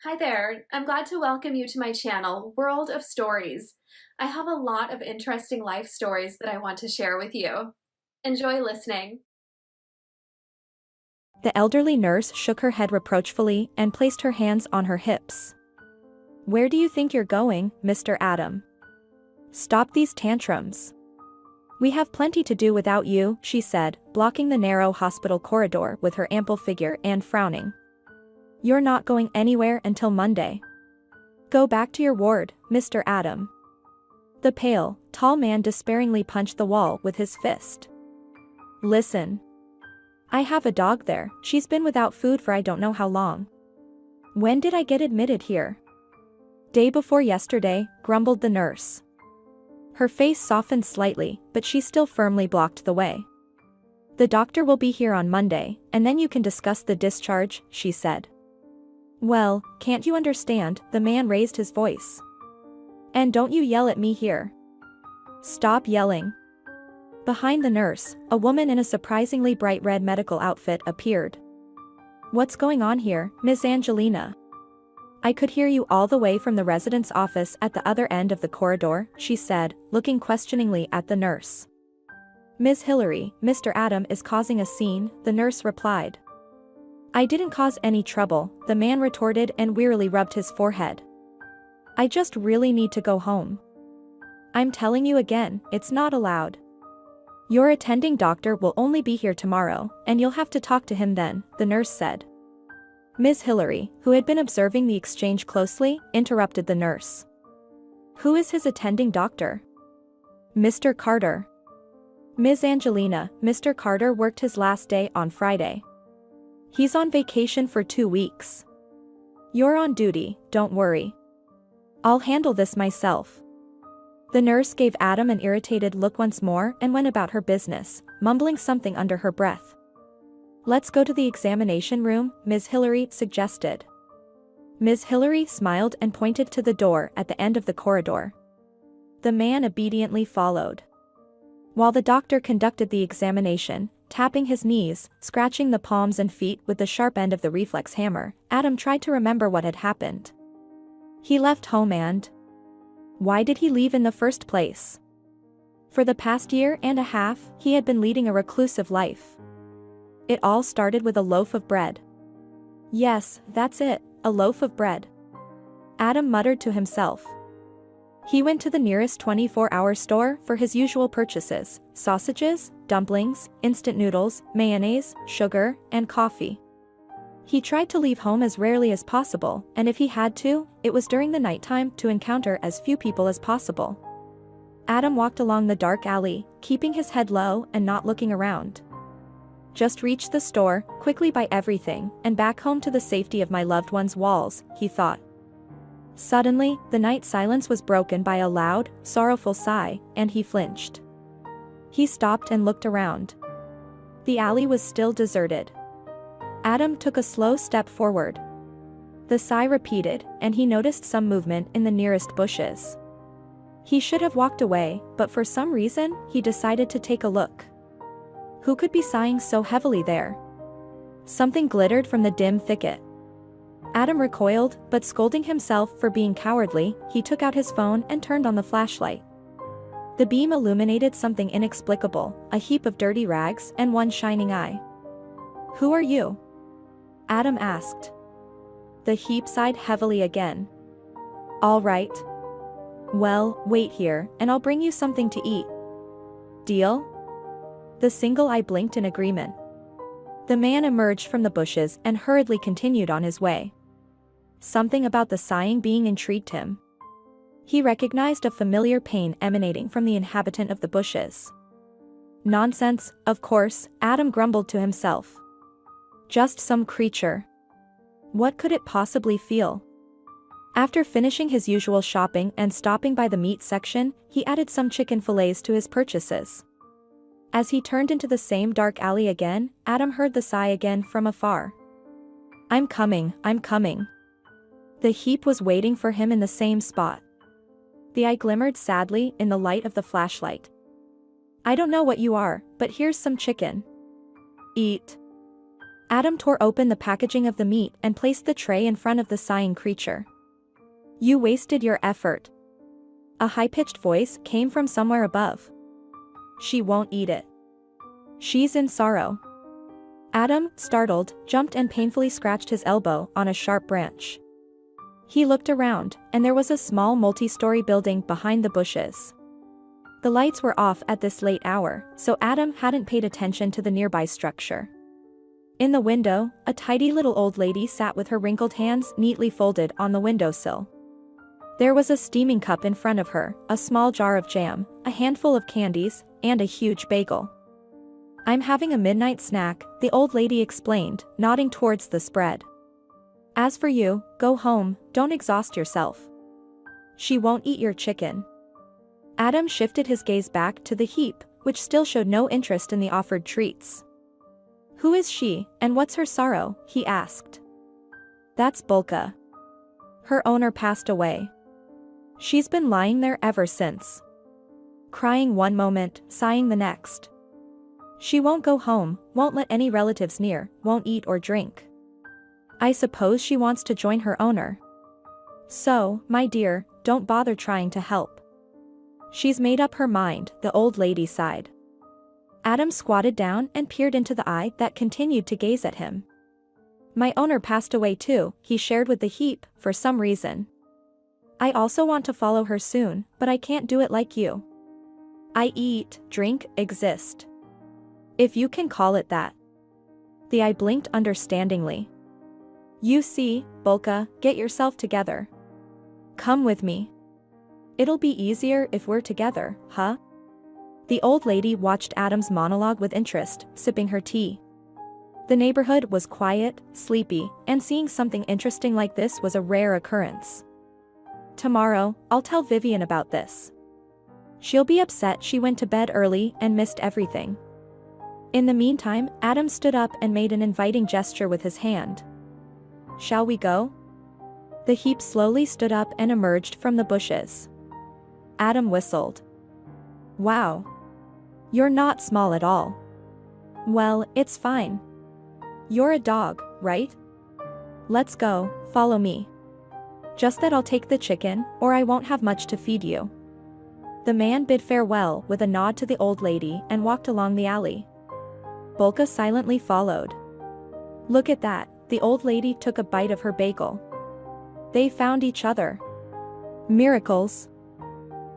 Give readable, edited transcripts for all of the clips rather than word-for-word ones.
Hi there. I'm glad to welcome you to my channel, World of Stories. I have a lot of interesting life stories that I want to share with you. Enjoy listening. The elderly nurse shook her head reproachfully and placed her hands on her hips. "Where do you think you're going, Mr. Adam? Stop these tantrums. We have plenty to do without you," she said, blocking the narrow hospital corridor with her ample figure and frowning. "You're not going anywhere until Monday. Go back to your ward, Mr. Adam." The pale, tall man despairingly punched the wall with his fist. "Listen. I have a dog there. She's been without food for I don't know how long. When did I get admitted here?" "Day before yesterday," grumbled the nurse. Her face softened slightly, but she still firmly blocked the way. "The doctor will be here on Monday, and then you can discuss the discharge," she said. "Well, can't you understand?" The man raised his voice. "And don't you yell at me here. Stop yelling." Behind the nurse, a woman in a surprisingly bright red medical outfit appeared. "What's going on here, Miss Angelina?" "I could hear you all the way from the resident's office at the other end of the corridor," she said, looking questioningly at the nurse. "Ms. Hillary, Mr. Adam is causing a scene," the nurse replied. "I didn't cause any trouble," the man retorted and wearily rubbed his forehead. "I just really need to go home. I'm telling you again, it's not allowed. Your attending doctor will only be here tomorrow, and you'll have to talk to him then," the nurse said. Ms. Hillary, who had been observing the exchange closely, interrupted the nurse. "Who is his attending doctor?" "Mr. Carter." "Ms. Angelina, Mr. Carter worked his last day on Friday. He's on vacation for 2 weeks. You're on duty, don't worry. I'll handle this myself." The nurse gave Adam an irritated look once more and went about her business, mumbling something under her breath. "Let's go to the examination room," Ms. Hillary suggested. Ms. Hillary smiled and pointed to the door at the end of the corridor. The man obediently followed. While the doctor conducted the examination, tapping his knees, scratching the palms and feet with the sharp end of the reflex hammer, Adam tried to remember what had happened. He left home and... why did he leave in the first place? For the past year and a half, he had been leading a reclusive life. It all started with a loaf of bread. Yes, that's it, a loaf of bread. Adam muttered to himself. He went to the nearest 24-hour store for his usual purchases: sausages, dumplings, instant noodles, mayonnaise, sugar, and coffee. He tried to leave home as rarely as possible, and if he had to, it was during the nighttime to encounter as few people as possible. Adam walked along the dark alley, keeping his head low and not looking around. "Just reach the store, quickly buy everything, and back home to the safety of my loved one's walls," he thought. Suddenly, the night silence was broken by a loud, sorrowful sigh, and he flinched. He stopped and looked around. The alley was still deserted. Adam took a slow step forward. The sigh repeated, and he noticed some movement in the nearest bushes. He should have walked away, but for some reason, he decided to take a look. Who could be sighing so heavily there? Something glittered from the dim thicket. Adam recoiled, but scolding himself for being cowardly, he took out his phone and turned on the flashlight. The beam illuminated something inexplicable, a heap of dirty rags and one shining eye. "Who are you?" Adam asked. The heap sighed heavily again. "All right. Well, wait here, and I'll bring you something to eat. Deal?" The single eye blinked in agreement. The man emerged from the bushes and hurriedly continued on his way. Something about the sighing being intrigued him. He recognized a familiar pain emanating from the inhabitant of the bushes. Nonsense, of course, Adam grumbled to himself. Just some creature. What could it possibly feel? After finishing his usual shopping and stopping by the meat section, he added some chicken fillets to his purchases. As he turned into the same dark alley again, Adam heard the sigh again from afar. I'm coming. The heap was waiting for him in the same spot. The eye glimmered sadly in the light of the flashlight. "I don't know what you are, but here's some chicken. Eat." Adam tore open the packaging of the meat and placed the tray in front of the sighing creature. You wasted your effort. A high-pitched voice came from somewhere above. She won't eat it. She's in sorrow. Adam, startled, jumped and painfully scratched his elbow on a sharp branch. He looked around, and there was a small multi-story building behind the bushes. The lights were off at this late hour, so Adam hadn't paid attention to the nearby structure. In the window, a tidy little old lady sat with her wrinkled hands neatly folded on the windowsill. There was a steaming cup in front of her, a small jar of jam, a handful of candies, and a huge bagel. I'm having a midnight snack, the old lady explained, nodding towards the spread. As for you, go home, don't exhaust yourself. She won't eat your chicken. Adam shifted his gaze back to the heap, which still showed no interest in the offered treats. Who is she, and what's her sorrow? He asked. That's Bulka. Her owner passed away. She's been lying there ever since. Crying one moment, sighing the next. She won't go home, won't let any relatives near, won't eat or drink. I suppose she wants to join her owner. So, my dear, don't bother trying to help. She's made up her mind, the old lady sighed. Adam squatted down and peered into the eye that continued to gaze at him. My owner passed away too, he shared with the heap, for some reason. I also want to follow her soon, but I can't do it like you. I eat, drink, exist. If you can call it that. The eye blinked understandingly. You see, Bulka, get yourself together. Come with me. It'll be easier if we're together, huh? The old lady watched Adam's monologue with interest, sipping her tea. The neighborhood was quiet, sleepy, and seeing something interesting like this was a rare occurrence. Tomorrow, I'll tell Vivian about this. She'll be upset she went to bed early and missed everything. In the meantime, Adam stood up and made an inviting gesture with his hand. Shall we go? The heap slowly stood up and emerged from the bushes. Adam whistled. Wow. You're not small at all. Well, it's fine. You're a dog, right? Let's go, follow me. Just that I'll take the chicken, or I won't have much to feed you. The man bid farewell with a nod to the old lady and walked along the alley. Bulka silently followed. Look at that, the old lady took a bite of her bagel. They found each other. Miracles.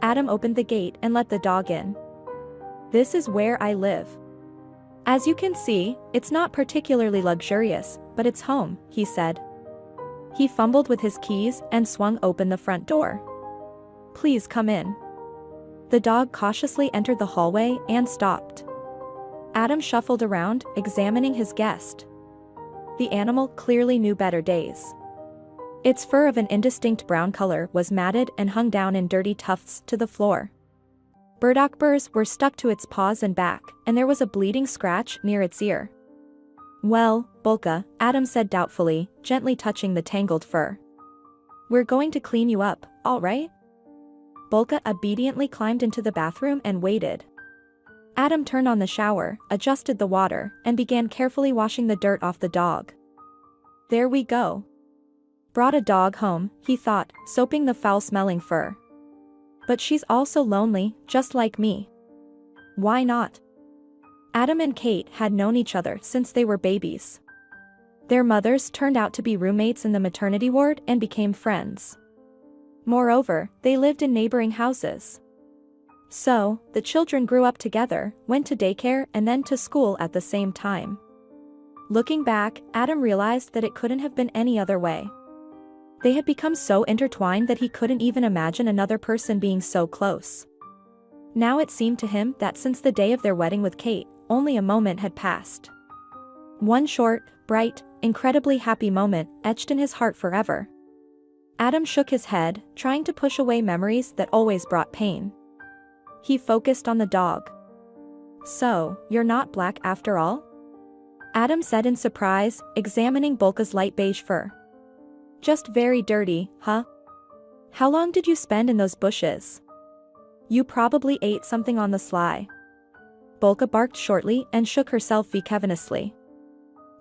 Adam opened the gate and let the dog in. This is where I live. As you can see, it's not particularly luxurious, but it's home, he said. He fumbled with his keys and swung open the front door. Please come in. The dog cautiously entered the hallway and stopped. Adam shuffled around, examining his guest. The animal clearly knew better days. Its fur of an indistinct brown color was matted and hung down in dirty tufts to the floor. Burdock burrs were stuck to its paws and back, and there was a bleeding scratch near its ear. Well, Bulka, Adam said doubtfully, gently touching the tangled fur. We're going to clean you up, all right? Bulka obediently climbed into the bathroom and waited. Adam turned on the shower, adjusted the water, and began carefully washing the dirt off the dog. There we go. Brought a dog home, he thought, soaping the foul-smelling fur. But she's also lonely, just like me. Why not? Adam and Kate had known each other since they were babies. Their mothers turned out to be roommates in the maternity ward and became friends. Moreover, they lived in neighboring houses. So, the children grew up together, went to daycare and then to school at the same time. Looking back, Adam realized that it couldn't have been any other way. They had become so intertwined that he couldn't even imagine another person being so close. Now it seemed to him that since the day of their wedding with Kate, only a moment had passed. One short, bright, incredibly happy moment etched in his heart forever. Adam shook his head, trying to push away memories that always brought pain. He focused on the dog. So, you're not black after all? Adam said in surprise, examining Bulka's light beige fur. Just very dirty, huh? How long did you spend in those bushes? You probably ate something on the sly. Bulka barked shortly and shook herself vexavenously.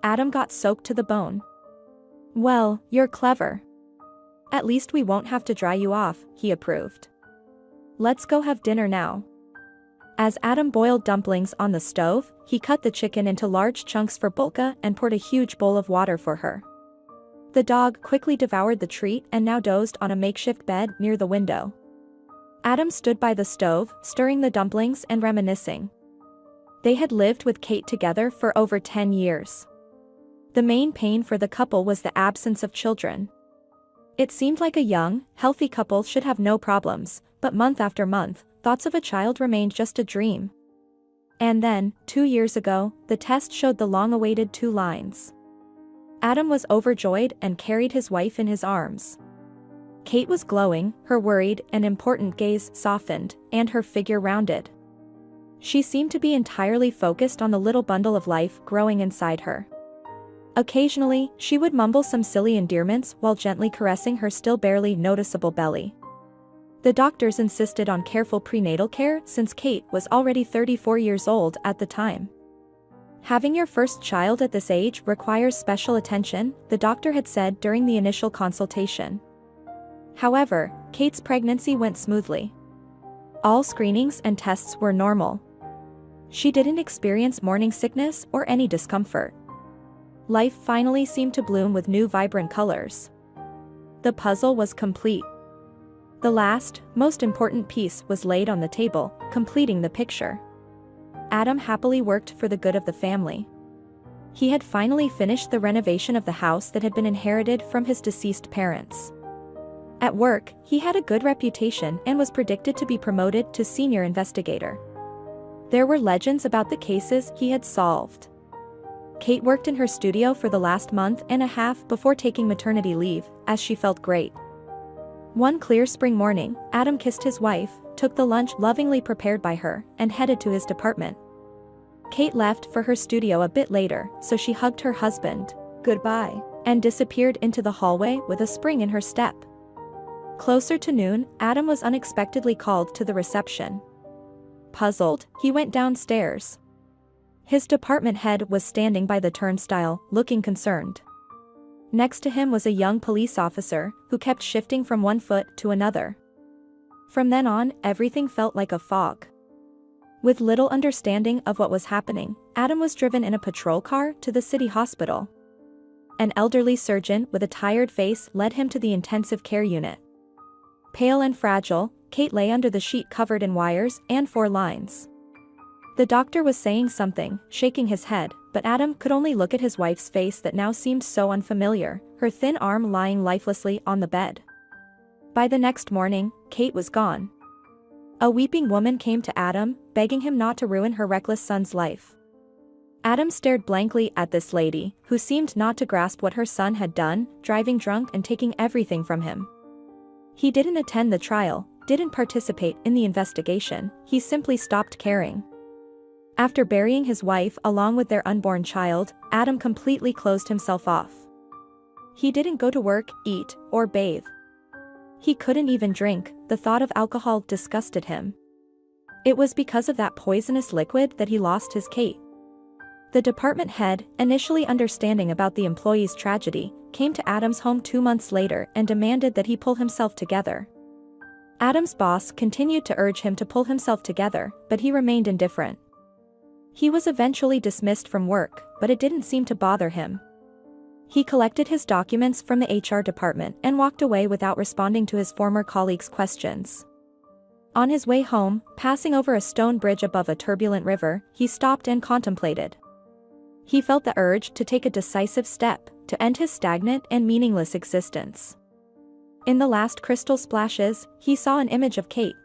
Adam got soaked to the bone. "Well, you're clever. At least we won't have to dry you off," he approved. "Let's go have dinner now." As Adam boiled dumplings on the stove, he cut the chicken into large chunks for Bulka and poured a huge bowl of water for her. The dog quickly devoured the treat and now dozed on a makeshift bed near the window. Adam stood by the stove, stirring the dumplings and reminiscing. They had lived with Kate together for over 10 years. The main pain for the couple was the absence of children. It seemed like a young, healthy couple should have no problems, but month after month, thoughts of a child remained just a dream. And then, 2 years ago, the test showed the long-awaited 2 lines. Adam was overjoyed and carried his wife in his arms. Kate was glowing, her worried and important gaze softened, and her figure rounded. She seemed to be entirely focused on the little bundle of life growing inside her. Occasionally, she would mumble some silly endearments while gently caressing her still barely noticeable belly. The doctors insisted on careful prenatal care since Kate was already 34 years old at the time. "Having your first child at this age requires special attention," the doctor had said during the initial consultation. However, Kate's pregnancy went smoothly. All screenings and tests were normal. She didn't experience morning sickness or any discomfort. Life finally seemed to bloom with new vibrant colors. The puzzle was complete. The last, most important piece was laid on the table, completing the picture. Adam happily worked for the good of the family. He had finally finished the renovation of the house that had been inherited from his deceased parents. At work, he had a good reputation and was predicted to be promoted to senior investigator. There were legends about the cases he had solved. Kate worked in her studio for the last month and a half before taking maternity leave, as she felt great. One clear spring morning, Adam kissed his wife, took the lunch lovingly prepared by her, and headed to his department. Kate left for her studio a bit later, so she hugged her husband, "Goodbye," and disappeared into the hallway with a spring in her step. Closer to noon, Adam was unexpectedly called to the reception. Puzzled, he went downstairs. His department head was standing by the turnstile, looking concerned. Next to him was a young police officer, who kept shifting from one foot to another. From then on, everything felt like a fog. With little understanding of what was happening, Adam was driven in a patrol car to the city hospital. An elderly surgeon with a tired face led him to the intensive care unit. Pale and fragile, Kate lay under the sheet covered in wires and 4 lines. The doctor was saying something, shaking his head, but Adam could only look at his wife's face that now seemed so unfamiliar, her thin arm lying lifelessly on the bed. By the next morning, Kate was gone. A weeping woman came to Adam, begging him not to ruin her reckless son's life. Adam stared blankly at this lady, who seemed not to grasp what her son had done, driving drunk and taking everything from him. He didn't attend the trial, didn't participate in the investigation, he simply stopped caring. After burying his wife along with their unborn child, Adam completely closed himself off. He didn't go to work, eat, or bathe. He couldn't even drink, the thought of alcohol disgusted him. It was because of that poisonous liquid that he lost his Kate. The department head, initially understanding about the employee's tragedy, came to Adam's home 2 months later and demanded that he pull himself together. Adam's boss continued to urge him to pull himself together, but he remained indifferent. He was eventually dismissed from work, but it didn't seem to bother him. He collected his documents from the HR department and walked away without responding to his former colleagues' questions. On his way home, passing over a stone bridge above a turbulent river, he stopped and contemplated. He felt the urge to take a decisive step, to end his stagnant and meaningless existence. In the last crystal splashes, he saw an image of Kate.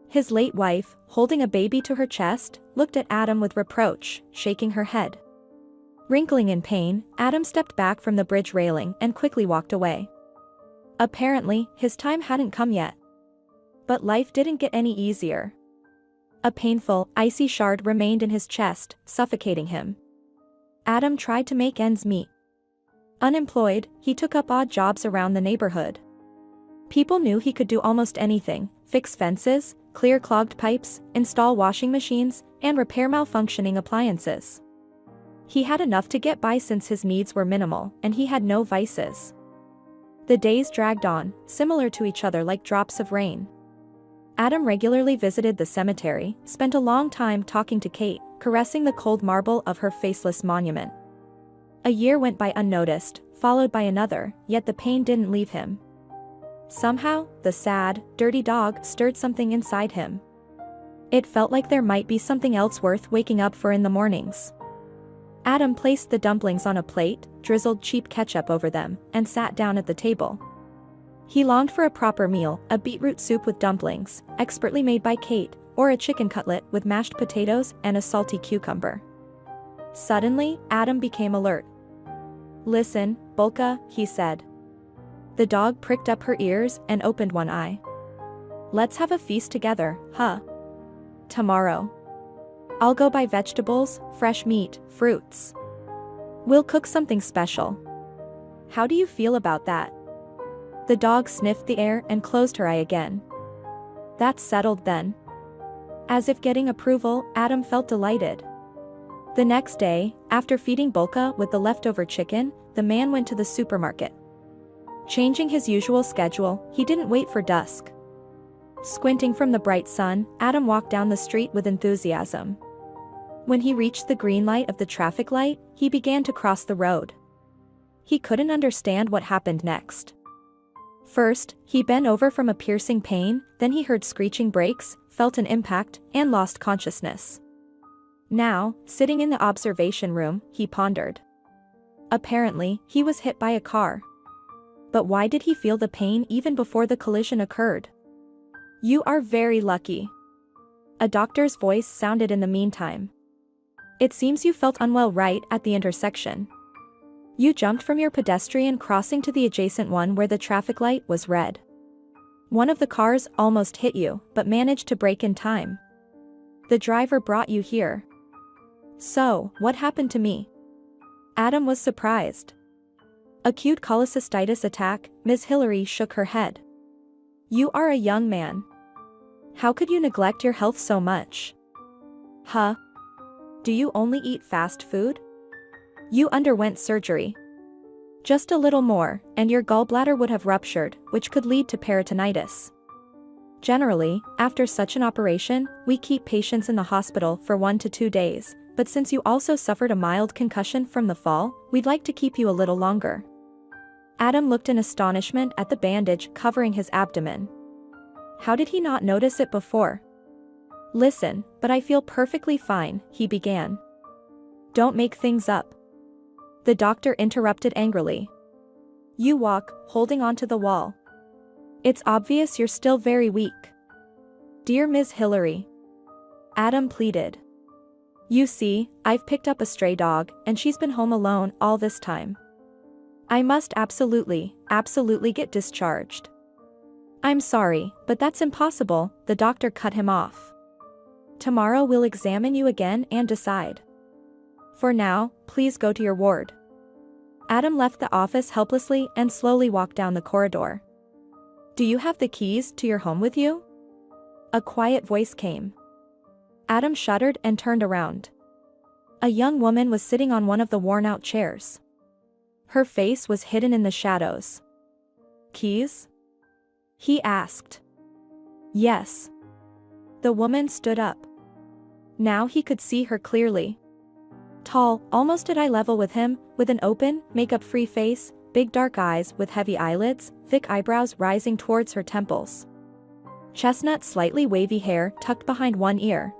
His late wife, holding a baby to her chest, looked at Adam with reproach, shaking her head. Wrinkling in pain, Adam stepped back from the bridge railing and quickly walked away. Apparently, his time hadn't come yet. But life didn't get any easier. A painful, icy shard remained in his chest, suffocating him. Adam tried to make ends meet. Unemployed, he took up odd jobs around the neighborhood. People knew he could do almost anything: fix fences, clear clogged pipes, install washing machines, and repair malfunctioning appliances. He had enough to get by since his needs were minimal, and he had no vices. The days dragged on, similar to each other like drops of rain. Adam regularly visited the cemetery, spent a long time talking to Kate, caressing the cold marble of her faceless monument. A year went by unnoticed, followed by another, yet the pain didn't leave him. Somehow, the sad, dirty dog stirred something inside him. It felt like there might be something else worth waking up for in the mornings. Adam placed the dumplings on a plate, drizzled cheap ketchup over them, and sat down at the table. He longed for a proper meal, a beetroot soup with dumplings, expertly made by Kate, or a chicken cutlet with mashed potatoes and a salty cucumber. Suddenly, Adam became alert. "Listen, Bulka," he said. The dog pricked up her ears and opened one eye. "Let's have a feast together, huh? Tomorrow. I'll go buy vegetables, fresh meat, fruits. We'll cook something special. How do you feel about that?" The dog sniffed the air and closed her eye again. "That's settled then." As if getting approval, Adam felt delighted. The next day, after feeding Bulka with the leftover chicken, the man went to the supermarket. Changing his usual schedule, he didn't wait for dusk. Squinting from the bright sun, Adam walked down the street with enthusiasm. When he reached the green light of the traffic light, he began to cross the road. He couldn't understand what happened next. First, he bent over from a piercing pain, then he heard screeching brakes, felt an impact, and lost consciousness. Now, sitting in the observation room, he pondered. Apparently, he was hit by a car. But why did he feel the pain even before the collision occurred? "You are very lucky." A doctor's voice sounded in the meantime. "It seems you felt unwell right at the intersection. You jumped from your pedestrian crossing to the adjacent one where the traffic light was red. One of the cars almost hit you, but managed to brake in time. The driver brought you here." "So, what happened to me?" Adam was surprised. "Acute cholecystitis attack," Ms. Hillary shook her head. "You are a young man. How could you neglect your health so much?" "Huh? Do you only eat fast food? You underwent surgery. Just a little more, and your gallbladder would have ruptured, which could lead to peritonitis. Generally, after such an operation, we keep patients in the hospital for 1 to 2 days, but since you also suffered a mild concussion from the fall, we'd like to keep you a little longer." Adam looked in astonishment at the bandage covering his abdomen. How did he not notice it before? "Listen, but I feel perfectly fine," he began. "Don't make things up." The doctor interrupted angrily. "You walk, holding onto the wall. It's obvious you're still very weak." "Dear Ms. Hillary," Adam pleaded. "You see, I've picked up a stray dog, and she's been home alone all this time. I must absolutely get discharged." "I'm sorry, but that's impossible," the doctor cut him off. "Tomorrow we'll examine you again and decide. For now, please go to your ward." Adam left the office helplessly and slowly walked down the corridor. "Do you have the keys to your home with you?" A quiet voice came. Adam shuddered and turned around. A young woman was sitting on one of the worn-out chairs. Her face was hidden in the shadows. "Keys?" he asked. "Yes." The woman stood up. Now he could see her clearly. Tall, almost at eye level with him, with an open, makeup-free face, big dark eyes with heavy eyelids, thick eyebrows rising towards her temples. Chestnut slightly wavy hair tucked behind one ear.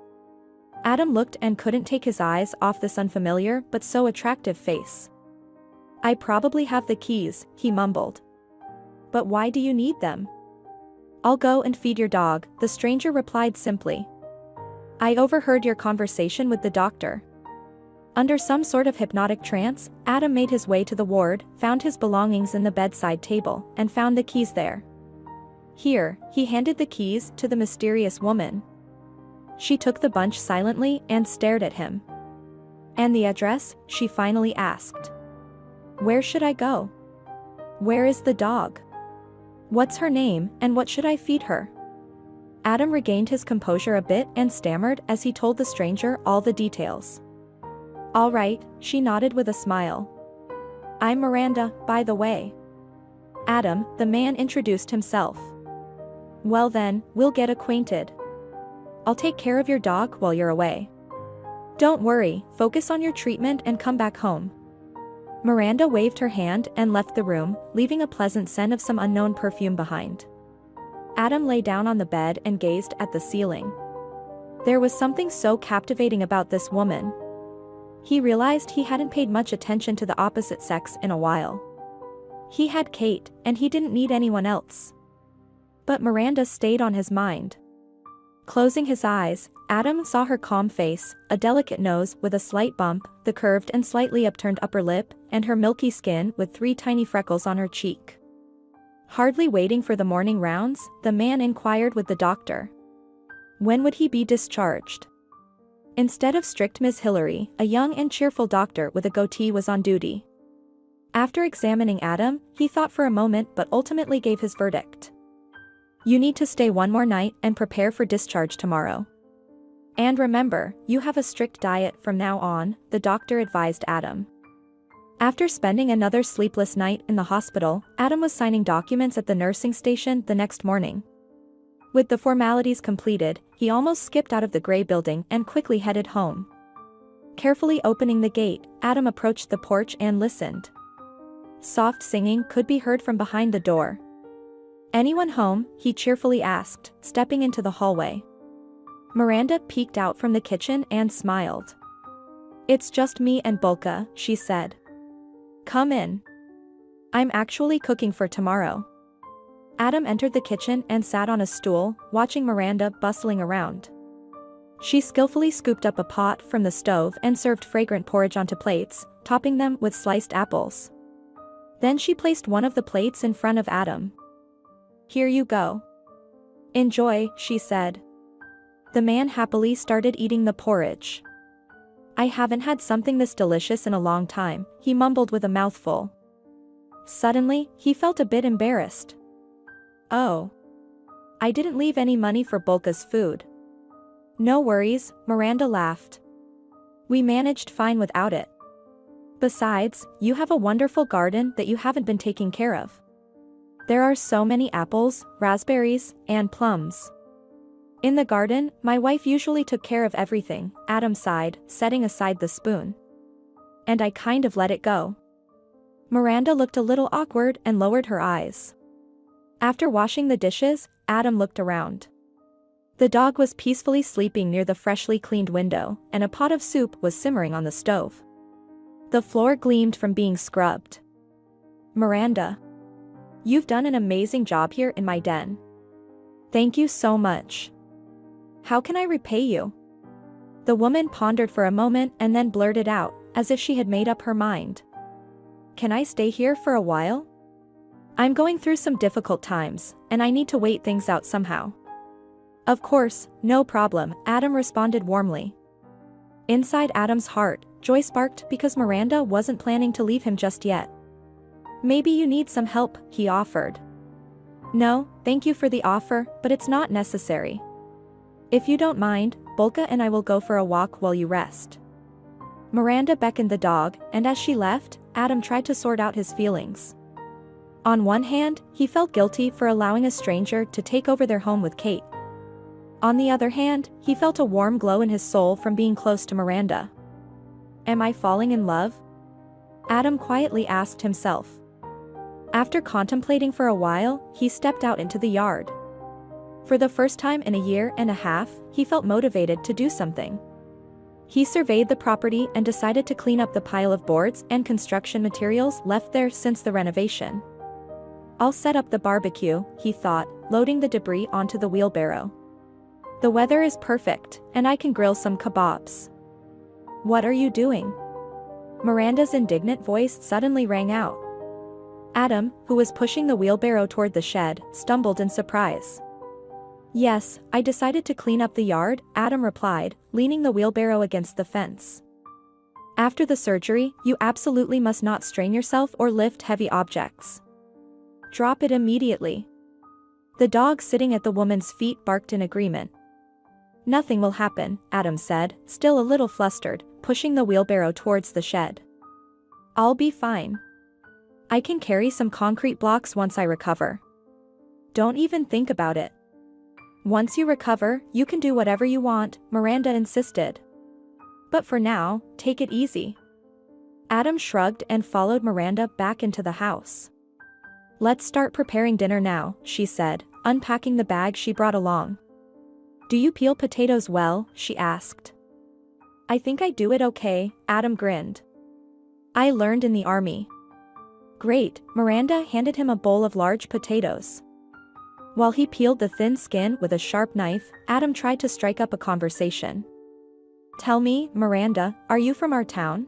Adam looked and couldn't take his eyes off this unfamiliar but so attractive face. "I probably have the keys," he mumbled. "But why do you need them?" "I'll go and feed your dog," the stranger replied simply. "I overheard your conversation with the doctor." Under some sort of hypnotic trance, Adam made his way to the ward, found his belongings in the bedside table, and found the keys there. "Here," he handed the keys to the mysterious woman. She took the bunch silently and stared at him. "And the address?" she finally asked. "Where should I go? Where is the dog? What's her name, and what should I feed her?" Adam regained his composure a bit and stammered as he told the stranger all the details. All right, she nodded with a smile. I'm Miranda, by the way. Adam, the man introduced himself. Well then, we'll get acquainted. I'll take care of your dog while you're away. Don't worry, focus on your treatment and come back home. Miranda waved her hand and left the room, leaving a pleasant scent of some unknown perfume behind. Adam lay down on the bed and gazed at the ceiling. There was something so captivating about this woman. He realized he hadn't paid much attention to the opposite sex in a while. He had Kate, and he didn't need anyone else. But Miranda stayed on his mind. Closing his eyes, Adam saw her calm face, a delicate nose with a slight bump, the curved and slightly upturned upper lip, and her milky skin with 3 tiny freckles on her cheek. Hardly waiting for the morning rounds, the man inquired with the doctor. When would he be discharged? Instead of strict Miss Hillary, a young and cheerful doctor with a goatee was on duty. After examining Adam, he thought for a moment but ultimately gave his verdict. You need to stay one more night and prepare for discharge tomorrow. And remember, you have a strict diet from now on, the doctor advised Adam. After spending another sleepless night in the hospital, Adam was signing documents at the nursing station the next morning. With the formalities completed, he almost skipped out of the gray building and quickly headed home. Carefully opening the gate, Adam approached the porch and listened. Soft singing could be heard from behind the door. Anyone home? He cheerfully asked, stepping into the hallway. Miranda peeked out from the kitchen and smiled. It's just me and Bulka, she said. Come in. I'm actually cooking for tomorrow. Adam entered the kitchen and sat on a stool, watching Miranda bustling around. She skillfully scooped up a pot from the stove and served fragrant porridge onto plates, topping them with sliced apples. Then she placed one of the plates in front of Adam. Here you go. Enjoy, she said. The man happily started eating the porridge. I haven't had something this delicious in a long time, he mumbled with a mouthful. Suddenly, he felt a bit embarrassed. Oh. I didn't leave any money for Bulka's food. No worries, Miranda laughed. We managed fine without it. Besides, you have a wonderful garden that you haven't been taking care of. There are so many apples, raspberries, and plums. In the garden, my wife usually took care of everything, Adam sighed, setting aside the spoon. And I kind of let it go. Miranda looked a little awkward and lowered her eyes. After washing the dishes, Adam looked around. The dog was peacefully sleeping near the freshly cleaned window, and a pot of soup was simmering on the stove. The floor gleamed from being scrubbed. Miranda. You've done an amazing job here in my den. Thank you so much. How can I repay you? The woman pondered for a moment and then blurted out, as if she had made up her mind. Can I stay here for a while? I'm going through some difficult times, and I need to wait things out somehow. Of course, no problem, Adam responded warmly. Inside Adam's heart, joy sparked because Miranda wasn't planning to leave him just yet. Maybe you need some help, he offered. No, thank you for the offer, but it's not necessary. If you don't mind, Bulka and I will go for a walk while you rest. Miranda beckoned the dog, and as she left, Adam tried to sort out his feelings. On one hand, he felt guilty for allowing a stranger to take over their home with Kate. On the other hand, he felt a warm glow in his soul from being close to Miranda. Am I falling in love? Adam quietly asked himself. After contemplating for a while, he stepped out into the yard. For the first time in a year and a half, he felt motivated to do something. He surveyed the property and decided to clean up the pile of boards and construction materials left there since the renovation. I'll set up the barbecue, he thought, loading the debris onto the wheelbarrow. The weather is perfect, and I can grill some kebabs. What are you doing? Miranda's indignant voice suddenly rang out. Adam, who was pushing the wheelbarrow toward the shed, stumbled in surprise. Yes, I decided to clean up the yard, Adam replied, leaning the wheelbarrow against the fence. After the surgery, you absolutely must not strain yourself or lift heavy objects. Drop it immediately. The dog sitting at the woman's feet barked in agreement. Nothing will happen, Adam said, still a little flustered, pushing the wheelbarrow towards the shed. I'll be fine. I can carry some concrete blocks once I recover. Don't even think about it. Once you recover, you can do whatever you want, Miranda insisted. But for now, take it easy. Adam shrugged and followed Miranda back into the house. Let's start preparing dinner now, she said, unpacking the bag she brought along. Do you peel potatoes well? She asked. I think I do it okay, Adam grinned. I learned in the army. Great, Miranda handed him a bowl of large potatoes. While he peeled the thin skin with a sharp knife, Adam tried to strike up a conversation. Tell me, Miranda, are you from our town?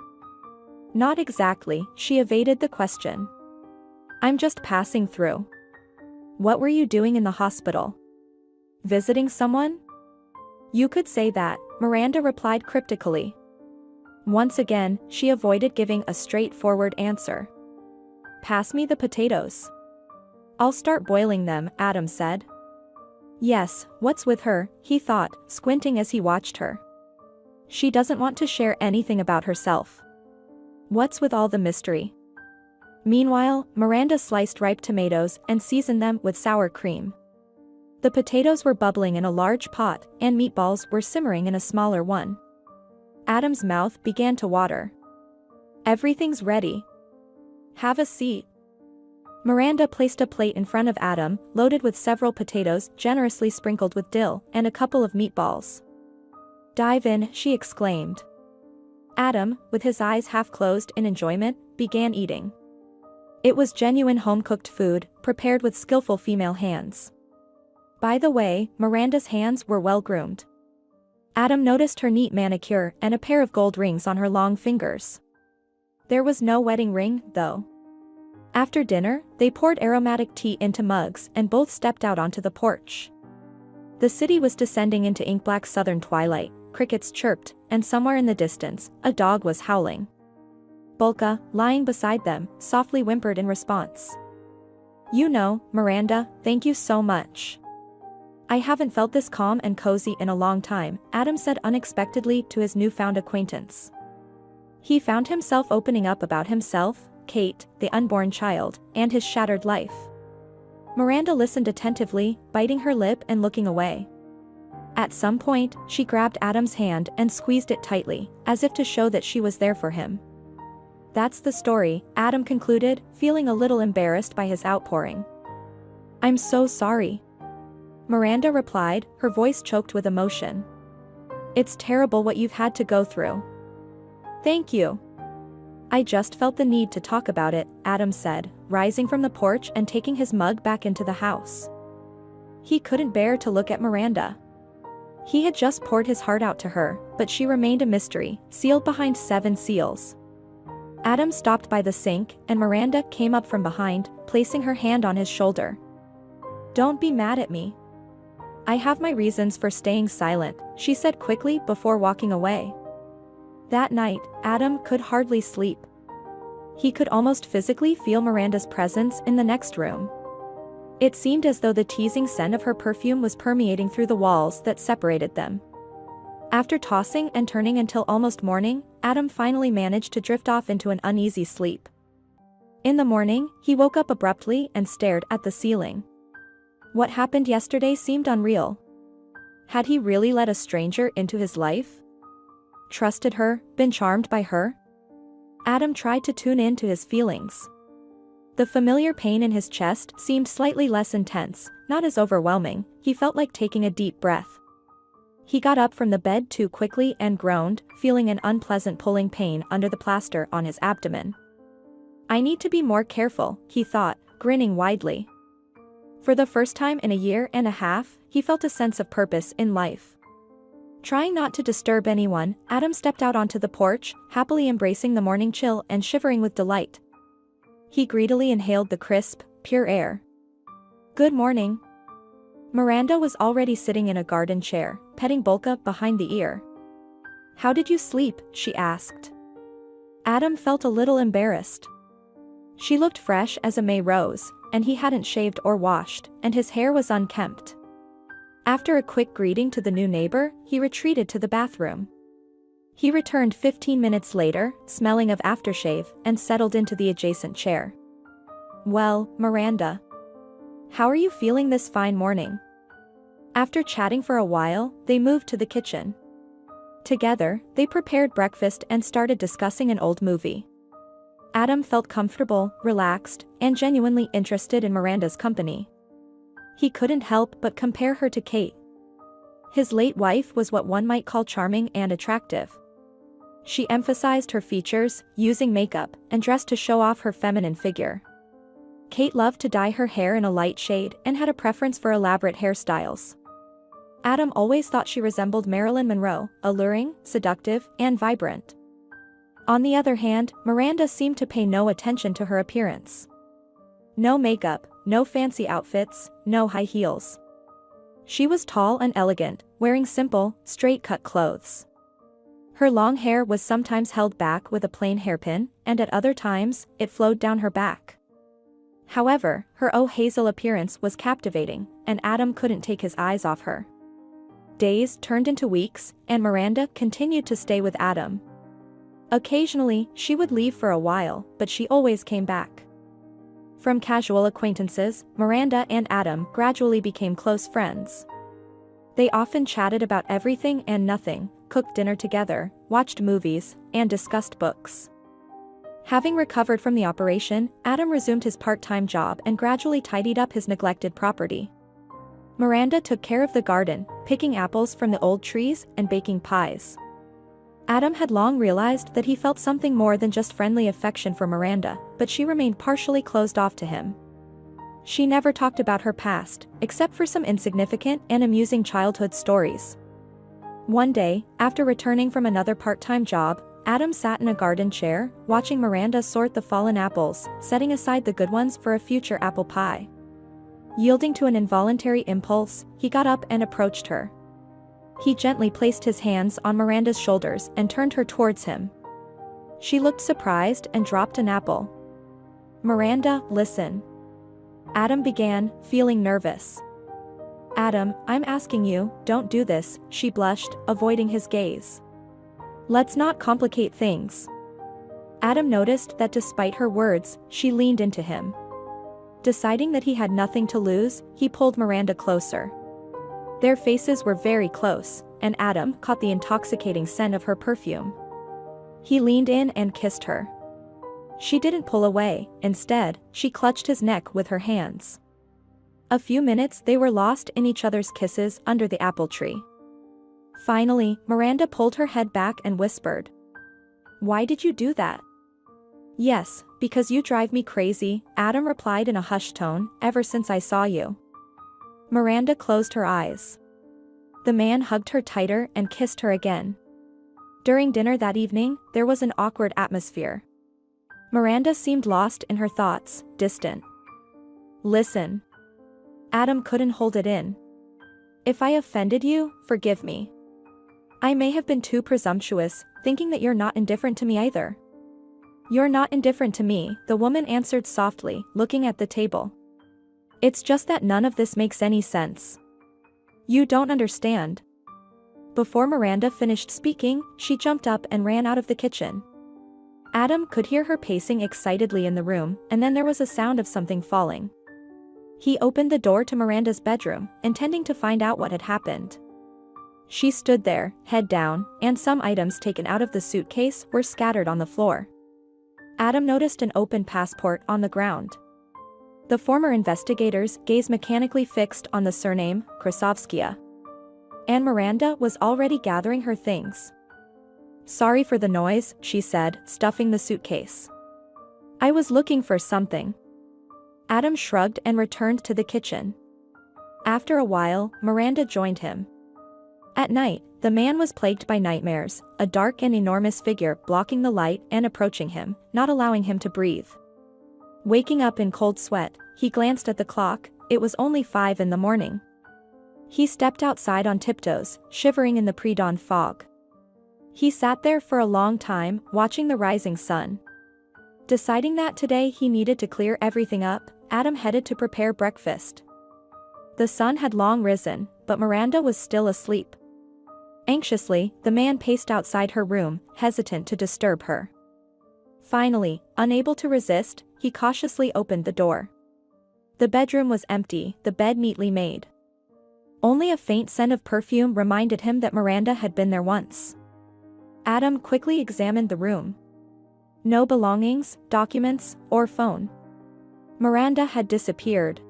Not exactly, she evaded the question. I'm just passing through. What were you doing in the hospital? Visiting someone? You could say that, Miranda replied cryptically. Once again, she avoided giving a straightforward answer. Pass me the potatoes. I'll start boiling them, Adam said. Yes, what's with her, he thought, squinting as he watched her. She doesn't want to share anything about herself. What's with all the mystery? Meanwhile, Miranda sliced ripe tomatoes and seasoned them with sour cream. The potatoes were bubbling in a large pot, and meatballs were simmering in a smaller one. Adam's mouth began to water. Everything's ready. Have a seat. Miranda placed a plate in front of Adam, loaded with several potatoes generously sprinkled with dill, and a couple of meatballs. Dive in, she exclaimed. Adam, with his eyes half closed in enjoyment, began eating. It was genuine home-cooked food, prepared with skillful female hands. By the way, Miranda's hands were well-groomed. Adam noticed her neat manicure and a pair of gold rings on her long fingers. There was no wedding ring, though. After dinner, they poured aromatic tea into mugs and both stepped out onto the porch. The city was descending into ink-black southern twilight, crickets chirped, and somewhere in the distance, a dog was howling. Bulka, lying beside them, softly whimpered in response. You know, Miranda, thank you so much. I haven't felt this calm and cozy in a long time, Adam said unexpectedly to his newfound acquaintance. He found himself opening up about himself, Kate, the unborn child, and his shattered life. Miranda listened attentively, biting her lip and looking away. At some point, she grabbed Adam's hand and squeezed it tightly, as if to show that she was there for him. That's the story, Adam concluded, feeling a little embarrassed by his outpouring. I'm so sorry. Miranda replied, her voice choked with emotion. It's terrible what you've had to go through. Thank you. I just felt the need to talk about it, Adam said, rising from the porch and taking his mug back into the house. He couldn't bear to look at Miranda. He had just poured his heart out to her, but she remained a mystery, sealed behind 7 seals. Adam stopped by the sink, and Miranda came up from behind, placing her hand on his shoulder. Don't be mad at me. I have my reasons for staying silent, she said quickly before walking away. That night, Adam could hardly sleep. He could almost physically feel Miranda's presence in the next room. It seemed as though the teasing scent of her perfume was permeating through the walls that separated them. After tossing and turning until almost morning, Adam finally managed to drift off into an uneasy sleep. In the morning, he woke up abruptly and stared at the ceiling. What happened yesterday seemed unreal. Had he really let a stranger into his life? Trusted her, been charmed by her? Adam tried to tune in to his feelings. The familiar pain in his chest seemed slightly less intense, not as overwhelming. He felt like taking a deep breath. He got up from the bed too quickly and groaned, feeling an unpleasant pulling pain under the plaster on his abdomen. I need to be more careful, he thought, grinning widely. For the first time in a year and a half, he felt a sense of purpose in life. Trying not to disturb anyone, Adam stepped out onto the porch, happily embracing the morning chill and shivering with delight. He greedily inhaled the crisp, pure air. Good morning. Miranda was already sitting in a garden chair, petting Bulka behind the ear. How did you sleep? She asked. Adam felt a little embarrassed. She looked fresh as a May rose, and he hadn't shaved or washed, and his hair was unkempt. After a quick greeting to the new neighbor, he retreated to the bathroom. He returned 15 minutes later, smelling of aftershave, and settled into the adjacent chair. "Well, Miranda. How are you feeling this fine morning?" After chatting for a while, they moved to the kitchen. Together, they prepared breakfast and started discussing an old movie. Adam felt comfortable, relaxed, and genuinely interested in Miranda's company. He couldn't help but compare her to Kate. His late wife was what one might call charming and attractive. She emphasized her features, using makeup, and dressed to show off her feminine figure. Kate loved to dye her hair in a light shade and had a preference for elaborate hairstyles. Adam always thought she resembled Marilyn Monroe, alluring, seductive, and vibrant. On the other hand, Miranda seemed to pay no attention to her appearance. No makeup, no fancy outfits, no high heels. She was tall and elegant, wearing simple, straight-cut clothes. Her long hair was sometimes held back with a plain hairpin, and at other times, it flowed down her back. However, her hazel appearance was captivating, and Adam couldn't take his eyes off her. Days turned into weeks, and Miranda continued to stay with Adam. Occasionally, she would leave for a while, but she always came back. From casual acquaintances, Miranda and Adam gradually became close friends. They often chatted about everything and nothing, cooked dinner together, watched movies, and discussed books. Having recovered from the operation, Adam resumed his part-time job and gradually tidied up his neglected property. Miranda took care of the garden, picking apples from the old trees and baking pies. Adam had long realized that he felt something more than just friendly affection for Miranda, but she remained partially closed off to him. She never talked about her past, except for some insignificant and amusing childhood stories. One day, after returning from another part-time job, Adam sat in a garden chair, watching Miranda sort the fallen apples, setting aside the good ones for a future apple pie. Yielding to an involuntary impulse, he got up and approached her. He gently placed his hands on Miranda's shoulders and turned her towards him. She looked surprised and dropped an apple. "Miranda, listen." Adam began, feeling nervous. "Adam, I'm asking you, don't do this," she blushed, avoiding his gaze. "Let's not complicate things." Adam noticed that despite her words, she leaned into him. Deciding that he had nothing to lose, he pulled Miranda closer. Their faces were very close, and Adam caught the intoxicating scent of her perfume. He leaned in and kissed her. She didn't pull away, instead, she clutched his neck with her hands. A few minutes they were lost in each other's kisses under the apple tree. Finally, Miranda pulled her head back and whispered, "Why did you do that?" "Yes, because you drive me crazy," Adam replied in a hushed tone, "ever since I saw you." Miranda closed her eyes. The man hugged her tighter and kissed her again. During dinner that evening, there was an awkward atmosphere. Miranda seemed lost in her thoughts, distant. "Listen." Adam couldn't hold it in. "If I offended you, forgive me. I may have been too presumptuous, thinking that you're not indifferent to me either." "You're not indifferent to me," the woman answered softly, looking at the table. "It's just that none of this makes any sense. You don't understand." Before Miranda finished speaking, she jumped up and ran out of the kitchen. Adam could hear her pacing excitedly in the room, and then there was a sound of something falling. He opened the door to Miranda's bedroom, intending to find out what had happened. She stood there, head down, and some items taken out of the suitcase were scattered on the floor. Adam noticed an open passport on the ground. The former investigators' gaze mechanically fixed on the surname, Krasovskia. And Miranda was already gathering her things. "Sorry for the noise," she said, stuffing the suitcase. "I was looking for something." Adam shrugged and returned to the kitchen. After a while, Miranda joined him. At night, the man was plagued by nightmares, a dark and enormous figure blocking the light and approaching him, not allowing him to breathe. Waking up in cold sweat, he glanced at the clock. It was only 5 in the morning. He stepped outside on tiptoes, shivering in the pre-dawn fog. He sat there for a long time, watching the rising sun. Deciding that today he needed to clear everything up, Adam headed to prepare breakfast. The sun had long risen, but Miranda was still asleep. Anxiously, the man paced outside her room, hesitant to disturb her. Finally, unable to resist, he cautiously opened the door. The bedroom was empty, the bed neatly made. Only a faint scent of perfume reminded him that Miranda had been there once. Adam quickly examined the room. No belongings, documents, or phone. Miranda had disappeared.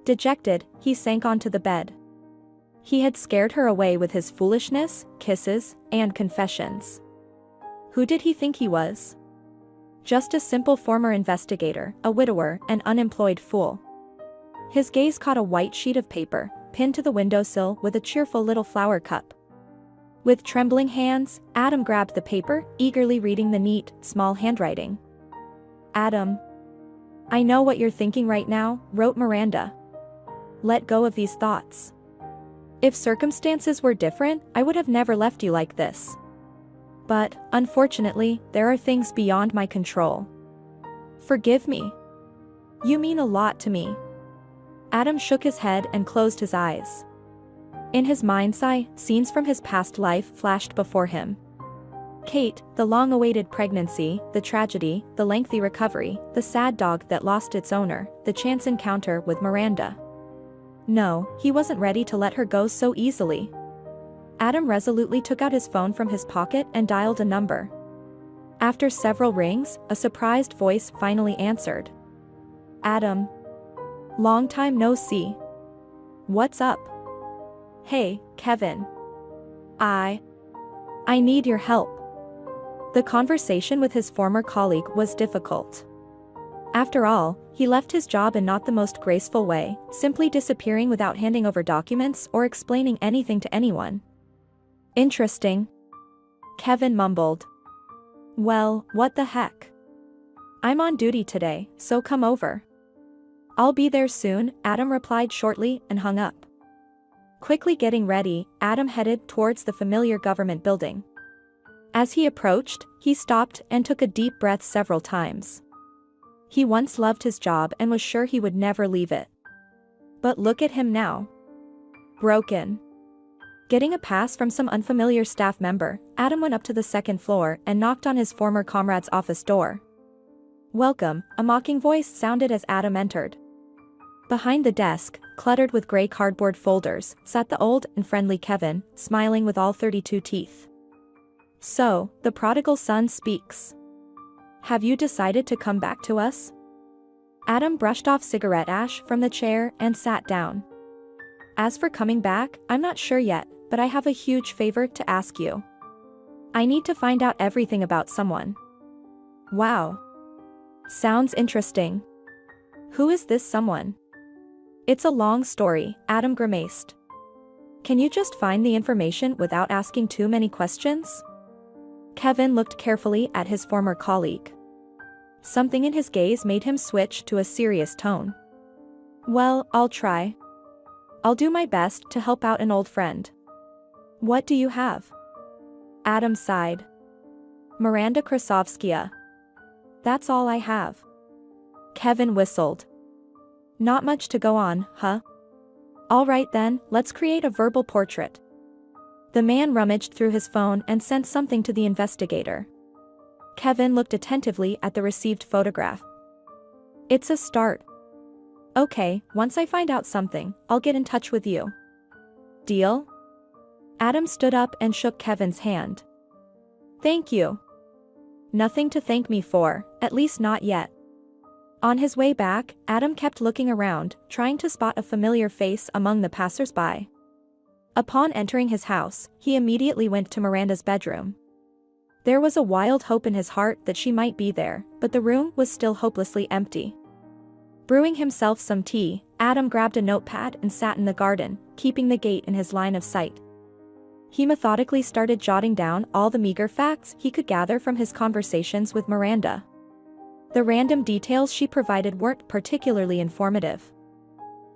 Dejected, he sank onto the bed. He had scared her away with his foolishness, kisses, and confessions. Who did he think he was? Just a simple former investigator, a widower, and unemployed fool. His gaze caught a white sheet of paper, pinned to the windowsill with a cheerful little flower cup. With trembling hands, Adam grabbed the paper, eagerly reading the neat, small handwriting. Adam. I know what you're thinking right now, wrote Miranda. Let go of these thoughts. If circumstances were different, I would have never left you like this. But, unfortunately, there are things beyond my control. Forgive me. You mean a lot to me. Adam shook his head and closed his eyes. In his mind's eye, scenes from his past life flashed before him. Kate, the long-awaited pregnancy, the tragedy, the lengthy recovery, the sad dog that lost its owner, the chance encounter with Miranda. No, he wasn't ready to let her go so easily. Adam resolutely took out his phone from his pocket and dialed a number. After several rings, a surprised voice finally answered. Adam. Long time no see. What's up? Hey, Kevin. I need your help. The conversation with his former colleague was difficult. After all, he left his job in not the most graceful way, simply disappearing without handing over documents or explaining anything to anyone. Interesting. Kevin mumbled. Well, what the heck? I'm on duty today, so come over. I'll be there soon, Adam replied shortly and hung up. Quickly getting ready, Adam headed towards the familiar government building. As he approached, he stopped and took a deep breath several times. He once loved his job and was sure he would never leave it. But look at him now. Broken. Getting a pass from some unfamiliar staff member, Adam went up to the second floor and knocked on his former comrade's office door. Welcome, a mocking voice sounded as Adam entered. Behind the desk, cluttered with gray cardboard folders, sat the old and friendly Kevin, smiling with all 32 teeth. So, the prodigal son speaks. Have you decided to come back to us? Adam brushed off cigarette ash from the chair and sat down. As for coming back, I'm not sure yet, but I have a huge favor to ask you. I need to find out everything about someone. Wow. Sounds interesting. Who is this someone? It's a long story, Adam grimaced. Can you just find the information without asking too many questions? Kevin looked carefully at his former colleague. Something in his gaze made him switch to a serious tone. Well, I'll try. I'll do my best to help out an old friend. What do you have? Adam sighed. Miranda Krasovskia. That's all I have. Kevin whistled. Not much to go on, huh? All right then, let's create a verbal portrait. The man rummaged through his phone and sent something to the investigator. Kevin looked attentively at the received photograph. It's a start. Okay, once I find out something, I'll get in touch with you. Deal? Adam stood up and shook Kevin's hand. Thank you. Nothing to thank me for, at least not yet. On his way back, Adam kept looking around, trying to spot a familiar face among the passers-by. Upon entering his house, he immediately went to Miranda's bedroom. There was a wild hope in his heart that she might be there, but the room was still hopelessly empty. Brewing himself some tea, Adam grabbed a notepad and sat in the garden, keeping the gate in his line of sight. He methodically started jotting down all the meager facts he could gather from his conversations with Miranda. The random details she provided weren't particularly informative.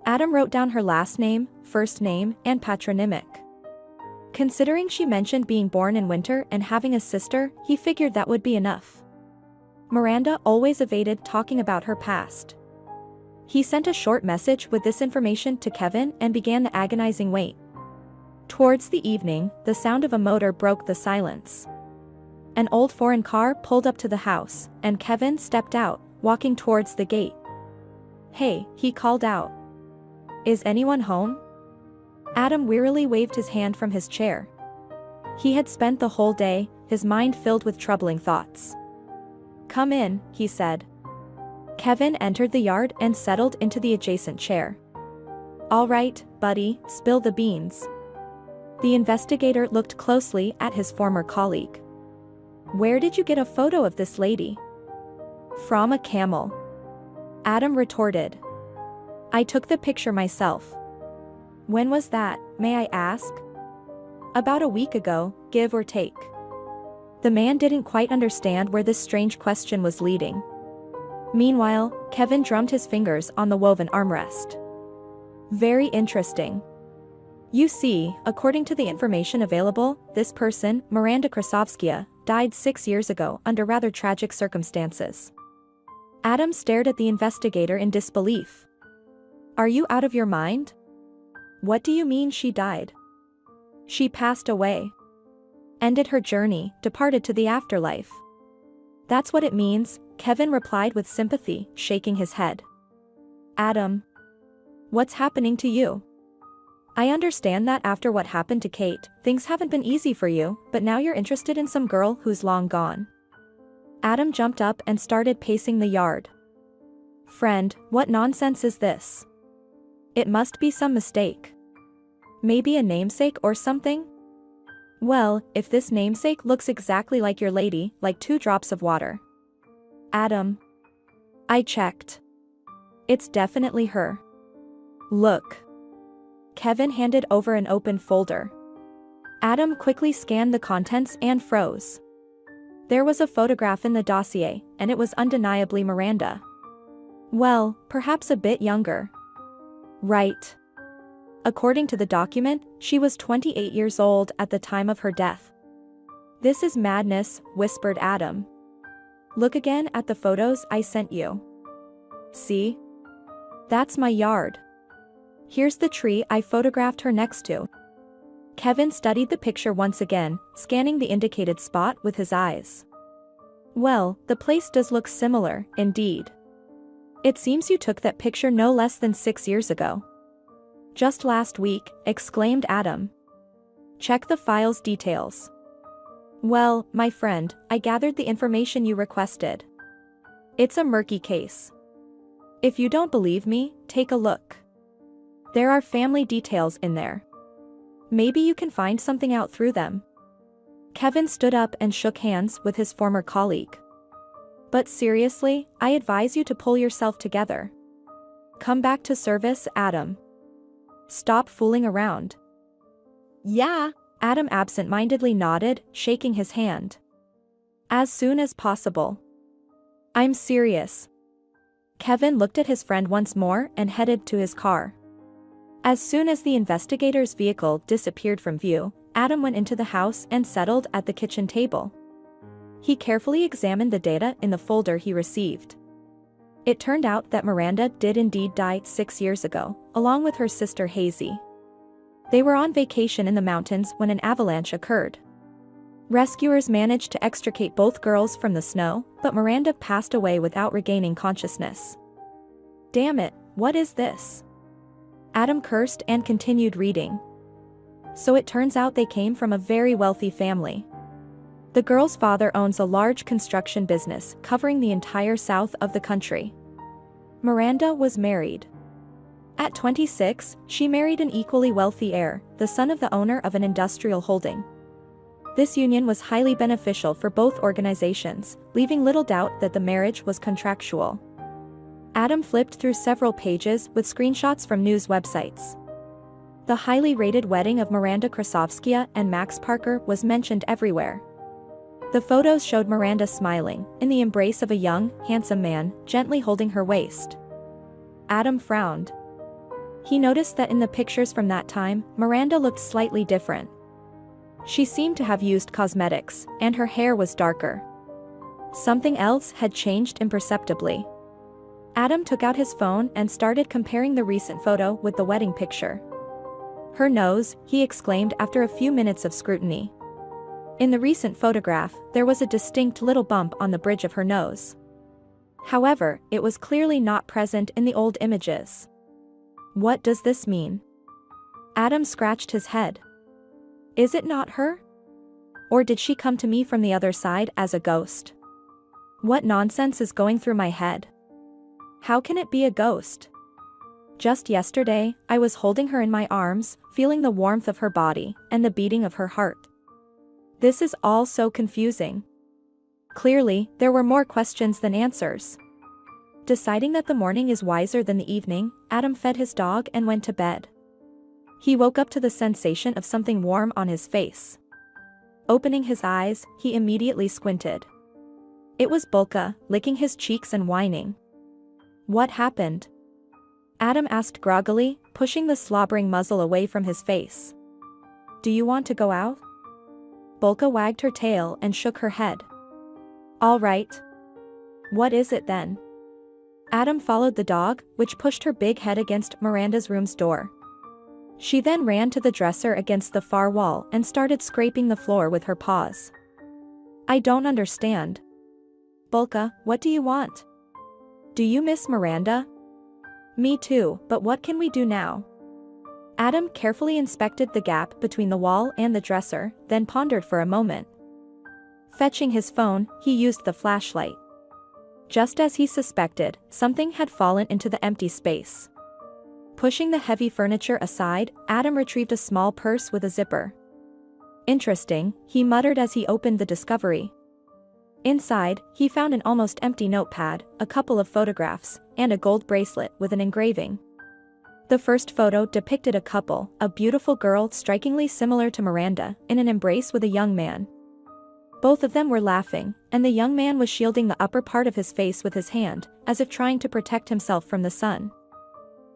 Adam wrote down her last name, first name, and patronymic. Considering she mentioned being born in winter and having a sister, he figured that would be enough. Miranda always evaded talking about her past. He sent a short message with this information to Kevin and began the agonizing wait. Towards the evening, the sound of a motor broke the silence. An old foreign car pulled up to the house, and Kevin stepped out, walking towards the gate. "Hey," he called out. "Is anyone home?" Adam wearily waved his hand from his chair. He had spent the whole day, his mind filled with troubling thoughts. "Come in," he said. Kevin entered the yard and settled into the adjacent chair. "All right, buddy, spill the beans." The investigator looked closely at his former colleague. "Where did you get a photo of this lady?" "From a camel," Adam retorted. "I took the picture myself." "When was that, may I ask?" "About a week ago, give or take." The man didn't quite understand where this strange question was leading. Meanwhile, Kevin drummed his fingers on the woven armrest. "Very interesting. You see, according to the information available, this person, Miranda Krasovskia, died 6 years ago under rather tragic circumstances." Adam stared at the investigator in disbelief. "Are you out of your mind? What do you mean she died?" "She passed away. Ended her journey, departed to the afterlife." "That's what it means," Kevin replied with sympathy, shaking his head. "Adam, what's happening to you? I understand that after what happened to Kate, things haven't been easy for you, but now you're interested in some girl who's long gone." Adam jumped up and started pacing the yard. "Friend, what nonsense is this? It must be some mistake. Maybe a namesake or something?" "Well, if this namesake looks exactly like your lady, like 2 drops of water." "Adam, I checked. It's definitely her. Look." Kevin handed over an open folder. Adam quickly scanned the contents and froze. There was a photograph in the dossier, and it was undeniably Miranda. Well, perhaps a bit younger. Right. According to the document, she was 28 years old at the time of her death. "This is madness," whispered Adam. "Look again at the photos I sent you. See? That's my yard. Here's the tree I photographed her next to." Kevin studied the picture once again, scanning the indicated spot with his eyes. "Well, the place does look similar, indeed. It seems you took that picture no less than 6 years ago." "Just last week," exclaimed Adam. "Check the file's details." "Well, my friend, I gathered the information you requested. It's a murky case. If you don't believe me, take a look. There are family details in there. Maybe you can find something out through them." Kevin stood up and shook hands with his former colleague. "But seriously, I advise you to pull yourself together. Come back to service, Adam. Stop fooling around." "Yeah." Adam absent-mindedly nodded, shaking his hand. "As soon as possible." "I'm serious." Kevin looked at his friend once more and headed to his car. As soon as the investigator's vehicle disappeared from view, Adam went into the house and settled at the kitchen table. He carefully examined the data in the folder he received. It turned out that Miranda did indeed die 6 years ago, along with her sister Hazy. They were on vacation in the mountains when an avalanche occurred. Rescuers managed to extricate both girls from the snow, but Miranda passed away without regaining consciousness. "Damn it, what is this?" Adam cursed and continued reading. So it turns out they came from a very wealthy family. The girl's father owns a large construction business covering the entire south of the country. Miranda was married. At 26, she married an equally wealthy heir, the son of the owner of an industrial holding. This union was highly beneficial for both organizations, leaving little doubt that the marriage was contractual. Adam flipped through several pages with screenshots from news websites. The highly rated wedding of Miranda Krasovskia and Max Parker was mentioned everywhere. The photos showed Miranda smiling, in the embrace of a young, handsome man, gently holding her waist. Adam frowned. He noticed that in the pictures from that time, Miranda looked slightly different. She seemed to have used cosmetics, and her hair was darker. Something else had changed imperceptibly. Adam took out his phone and started comparing the recent photo with the wedding picture. Her nose, he exclaimed after a few minutes of scrutiny. In the recent photograph, there was a distinct little bump on the bridge of her nose. However, it was clearly not present in the old images. What does this mean? Adam scratched his head. Is it not her? Or did she come to me from the other side as a ghost? What nonsense is going through my head? How can it be a ghost? Just yesterday, I was holding her in my arms, feeling the warmth of her body and the beating of her heart. This is all so confusing. Clearly, there were more questions than answers. Deciding that the morning is wiser than the evening, Adam fed his dog and went to bed. He woke up to the sensation of something warm on his face. Opening his eyes, he immediately squinted. It was Bulka, licking his cheeks and whining. What happened? Adam asked groggily, pushing the slobbering muzzle away from his face. Do you want to go out? Bulka wagged her tail and shook her head. All right. What is it then? Adam followed the dog, which pushed her big head against Miranda's room's door. She then ran to the dresser against the far wall and started scraping the floor with her paws. I don't understand. Bulka, what do you want? Do you miss Miranda? Me too, but what can we do now? Adam carefully inspected the gap between the wall and the dresser, then pondered for a moment. Fetching his phone, he used the flashlight. Just as he suspected, something had fallen into the empty space. Pushing the heavy furniture aside, Adam retrieved a small purse with a zipper. Interesting, he muttered as he opened the discovery. Inside, he found an almost empty notepad, a couple of photographs, and a gold bracelet with an engraving. The first photo depicted a couple, a beautiful girl strikingly similar to Miranda, in an embrace with a young man. Both of them were laughing, and the young man was shielding the upper part of his face with his hand, as if trying to protect himself from the sun.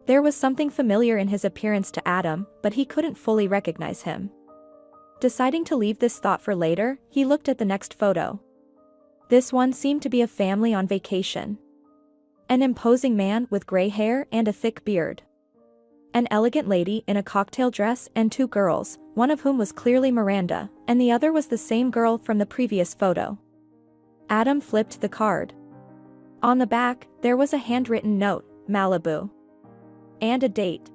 There was something familiar in his appearance to Adam, but he couldn't fully recognize him. Deciding to leave this thought for later, he looked at the next photo. This one seemed to be a family on vacation. An imposing man with gray hair and a thick beard. An elegant lady in a cocktail dress and two girls, one of whom was clearly Miranda, and the other was the same girl from the previous photo. Adam flipped the card. On the back, there was a handwritten note, Malibu. And a date.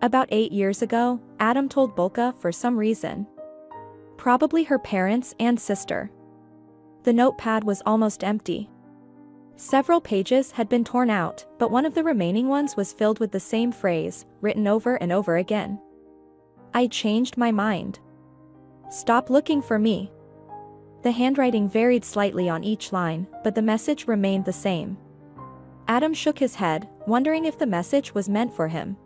About 8 years ago, Adam told Bulka for some reason. Probably her parents and sister. The notepad was almost empty. Several pages had been torn out, but one of the remaining ones was filled with the same phrase, written over and over again. I changed my mind. Stop looking for me. The handwriting varied slightly on each line, but the message remained the same. Adam shook his head, wondering if the message was meant for him.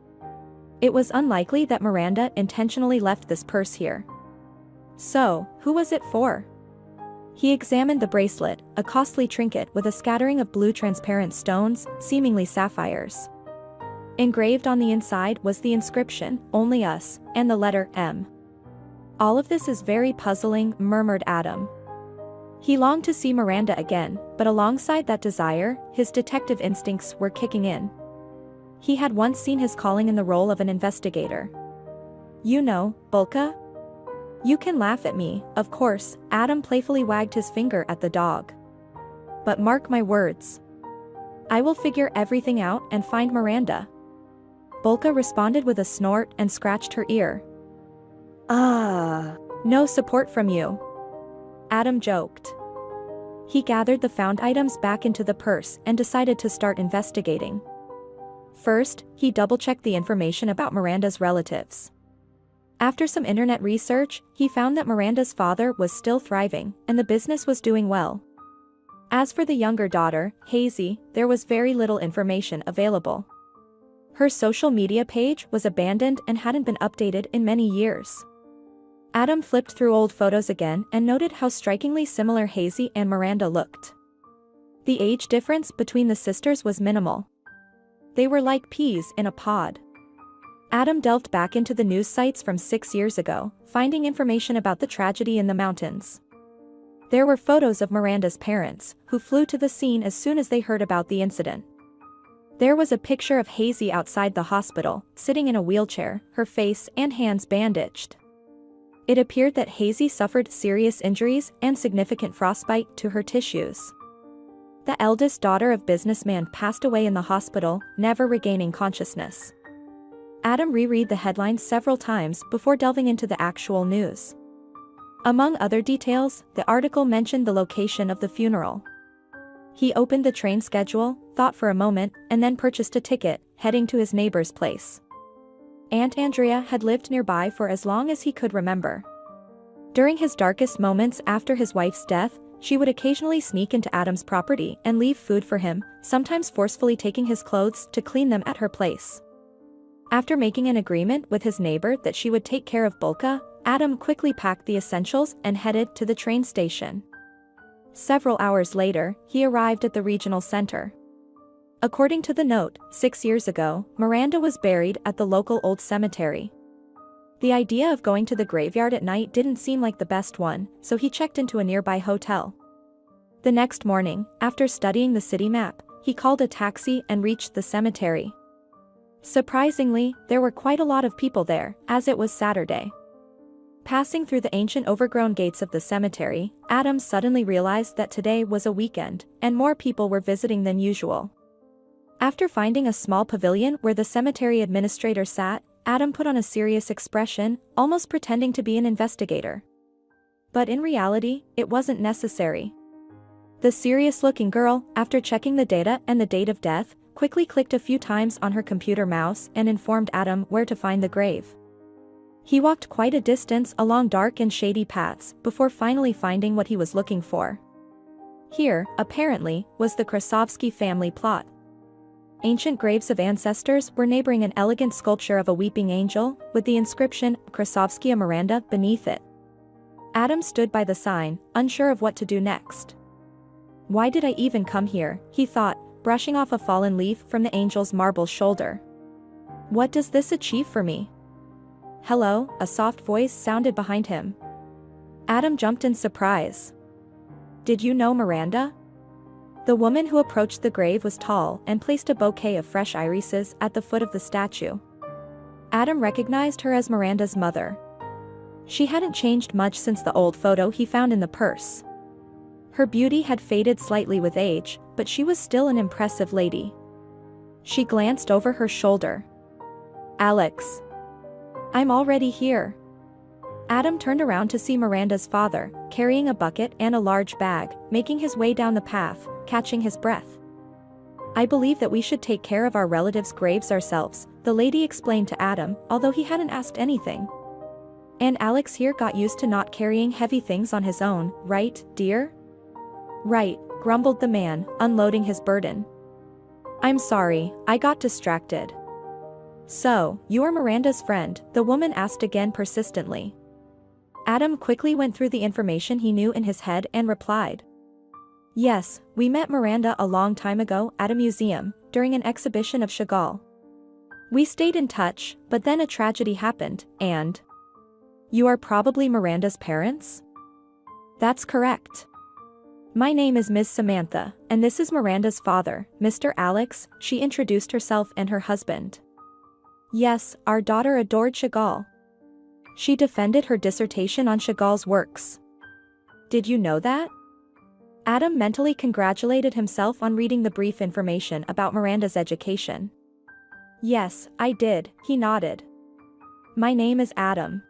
It was unlikely that Miranda intentionally left this purse here. So, who was it for? He examined the bracelet, a costly trinket with a scattering of blue transparent stones, seemingly sapphires. Engraved on the inside was the inscription, Only Us, and the letter M. All of this is very puzzling, murmured Adam. He longed to see Miranda again, but alongside that desire, his detective instincts were kicking in. He had once seen his calling in the role of an investigator. You know, Bulka? You can laugh at me, of course, Adam playfully wagged his finger at the dog. But mark my words. I will figure everything out and find Miranda. Bulka responded with a snort and scratched her ear. Ah. No support from you. Adam joked. He gathered the found items back into the purse and decided to start investigating. First, he double-checked the information about Miranda's relatives. After some internet research, he found that Miranda's father was still thriving, and the business was doing well. As for the younger daughter, Hazy, there was very little information available. Her social media page was abandoned and hadn't been updated in many years. Adam flipped through old photos again and noted how strikingly similar Hazy and Miranda looked. The age difference between the sisters was minimal. They were like peas in a pod. Adam delved back into the news sites from 6 years ago, finding information about the tragedy in the mountains. There were photos of Miranda's parents, who flew to the scene as soon as they heard about the incident. There was a picture of Hazy outside the hospital, sitting in a wheelchair, her face and hands bandaged. It appeared that Hazy suffered serious injuries and significant frostbite to her tissues. The eldest daughter of businessman passed away in the hospital, never regaining consciousness. Adam reread the headlines several times before delving into the actual news. Among other details, the article mentioned the location of the funeral. He opened the train schedule, thought for a moment, and then purchased a ticket, heading to his neighbor's place. Aunt Andrea had lived nearby for as long as he could remember. During his darkest moments after his wife's death, she would occasionally sneak into Adam's property and leave food for him, sometimes forcefully taking his clothes to clean them at her place. After making an agreement with his neighbor that she would take care of Bulka, Adam quickly packed the essentials and headed to the train station. Several hours later, he arrived at the regional center. According to the note, 6 years ago, Miranda was buried at the local old cemetery. The idea of going to the graveyard at night didn't seem like the best one, so he checked into a nearby hotel. The next morning, after studying the city map, he called a taxi and reached the cemetery. Surprisingly, there were quite a lot of people there, as it was Saturday. Passing through the ancient overgrown gates of the cemetery, Adam suddenly realized that today was a weekend, and more people were visiting than usual. After finding a small pavilion where the cemetery administrator sat, Adam put on a serious expression, almost pretending to be an investigator. But in reality, it wasn't necessary. The serious-looking girl, after checking the data and the date of death, quickly clicked a few times on her computer mouse and informed Adam where to find the grave. He walked quite a distance along dark and shady paths before finally finding what he was looking for. Here, apparently, was the Krasovsky family plot. Ancient graves of ancestors were neighboring an elegant sculpture of a weeping angel, with the inscription, Krasovskia Miranda, beneath it. Adam stood by the sign, unsure of what to do next. Why did I even come here, he thought, brushing off a fallen leaf from the angel's marble shoulder. What does this achieve for me? Hello, a soft voice sounded behind him. Adam jumped in surprise. Did you know Miranda? The woman who approached the grave was tall and placed a bouquet of fresh irises at the foot of the statue. Adam recognized her as Miranda's mother. She hadn't changed much since the old photo he found in the purse. Her beauty had faded slightly with age, but she was still an impressive lady. She glanced over her shoulder. Alex. I'm already here. Adam turned around to see Miranda's father, carrying a bucket and a large bag, making his way down the path, catching his breath. I believe that we should take care of our relatives' graves ourselves, the lady explained to Adam, although he hadn't asked anything. And Alex here got used to not carrying heavy things on his own, right, dear? Right, grumbled the man, unloading his burden. I'm sorry, I got distracted. So, you're Miranda's friend, the woman asked again persistently. Adam quickly went through the information he knew in his head and replied. Yes, we met Miranda a long time ago at a museum, during an exhibition of Chagall. We stayed in touch, but then a tragedy happened, and... You are probably Miranda's parents? That's correct. My name is Ms. Samantha, and this is Miranda's father, Mr. Alex, she introduced herself and her husband. Yes, our daughter adored Chagall. She defended her dissertation on Chagall's works. Did you know that? Adam mentally congratulated himself on reading the brief information about Miranda's education. Yes, I did, he nodded. My name is Adam.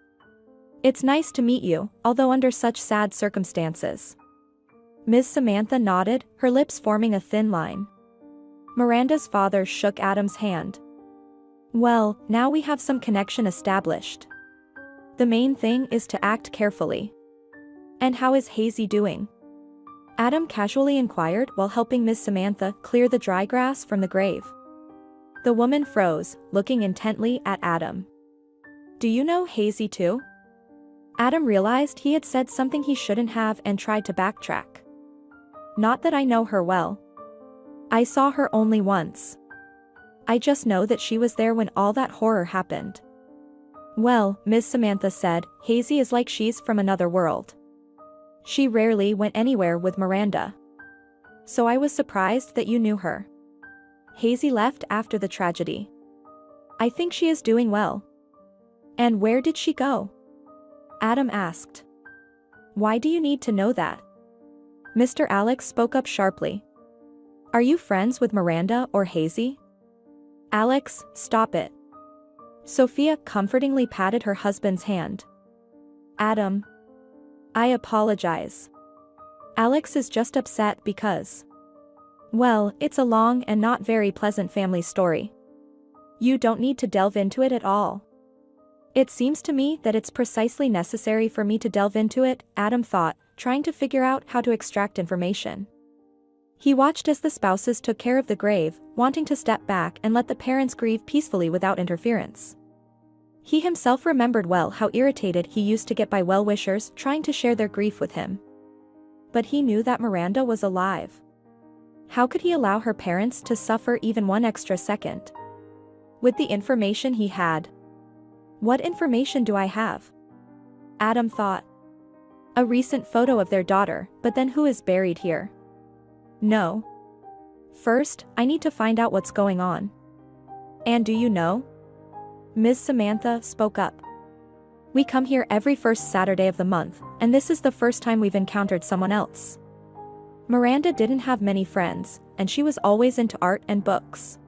It's nice to meet you, although under such sad circumstances. Ms. Samantha nodded, her lips forming a thin line. Miranda's father shook Adam's hand. Well, now we have some connection established. The main thing is to act carefully. And how is Hazy doing? Adam casually inquired while helping Miss Samantha clear the dry grass from the grave. The woman froze, looking intently at Adam. Do you know Hazy too? Adam realized he had said something he shouldn't have and tried to backtrack. Not that I know her well. I saw her only once. I just know that she was there when all that horror happened. Well, Miss Samantha said, Hazy is like she's from another world. She rarely went anywhere with Miranda. So I was surprised that you knew her. Hazy left after the tragedy. I think she is doing well. And where did she go? Adam asked. Why do you need to know that? Mr. Alex spoke up sharply. Are you friends with Miranda or Hazy? Alex, stop it. Sophia comfortingly patted her husband's hand. Adam. I apologize. Alex is just upset because. Well, it's a long and not very pleasant family story. You don't need to delve into it at all. It seems to me that it's precisely necessary for me to delve into it, Adam thought, trying to figure out how to extract information. He watched as the spouses took care of the grave, wanting to step back and let the parents grieve peacefully without interference. He himself remembered well how irritated he used to get by well-wishers trying to share their grief with him. But he knew that Miranda was alive. How could he allow her parents to suffer even one extra second? With the information he had. What information do I have? Adam thought. A recent photo of their daughter, but then who is buried here? No. First, I need to find out what's going on. And do you know? Ms. Samantha spoke up. We come here every first Saturday of the month, and this is the first time we've encountered someone else. Miranda didn't have many friends, and she was always into art and books.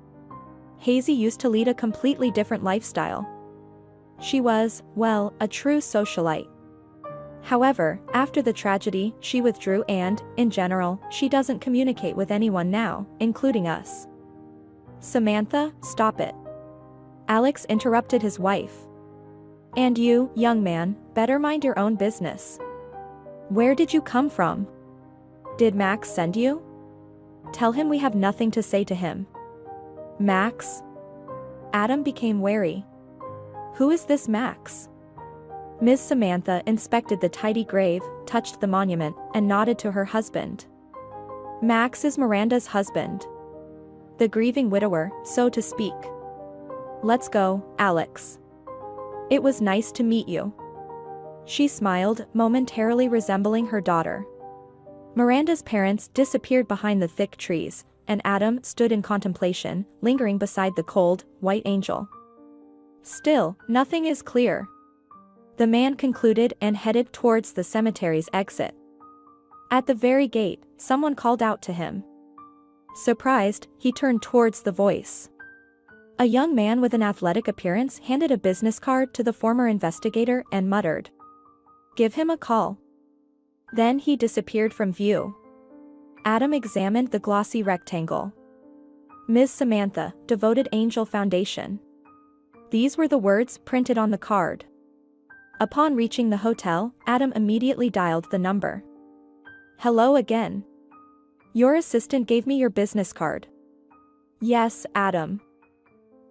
Hazy used to lead a completely different lifestyle. She was, well, a true socialite. However, after the tragedy, she withdrew and, in general, she doesn't communicate with anyone now, including us. Samantha, stop it. Alex interrupted his wife. And you, young man, better mind your own business. Where did you come from? Did Max send you? Tell him we have nothing to say to him. Max? Adam became wary. Who is this Max? Ms. Samantha inspected the tidy grave, touched the monument, and nodded to her husband. Max is Miranda's husband. The grieving widower, so to speak. Let's go, Alex. It was nice to meet you. She smiled, momentarily resembling her daughter. Miranda's parents disappeared behind the thick trees, and Adam stood in contemplation, lingering beside the cold, white angel. Still, nothing is clear. The man concluded and headed towards the cemetery's exit. At the very gate, someone called out to him. Surprised, he turned towards the voice. A young man with an athletic appearance handed a business card to the former investigator and muttered, "Give him a call." Then he disappeared from view. Adam examined the glossy rectangle. Ms. Samantha, Devoted Angel Foundation. These were the words printed on the card. Upon reaching the hotel, Adam immediately dialed the number. Hello again. Your assistant gave me your business card. Yes, Adam.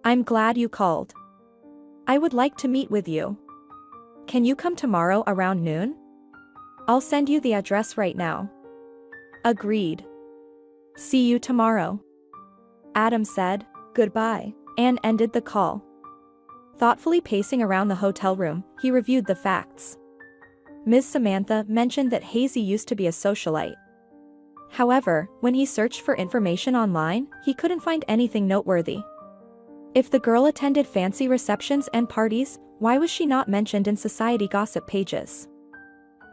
I'm glad you called. I would like to meet with you. Can you come tomorrow around noon? I'll send you the address right now. Agreed. See you tomorrow. Adam said, Goodbye. and ended the call. Thoughtfully pacing around the hotel room, he reviewed the facts. Ms. Samantha mentioned that Hazy used to be a socialite. However, when he searched for information online, he couldn't find anything noteworthy. If the girl attended fancy receptions and parties, why was she not mentioned in society gossip pages?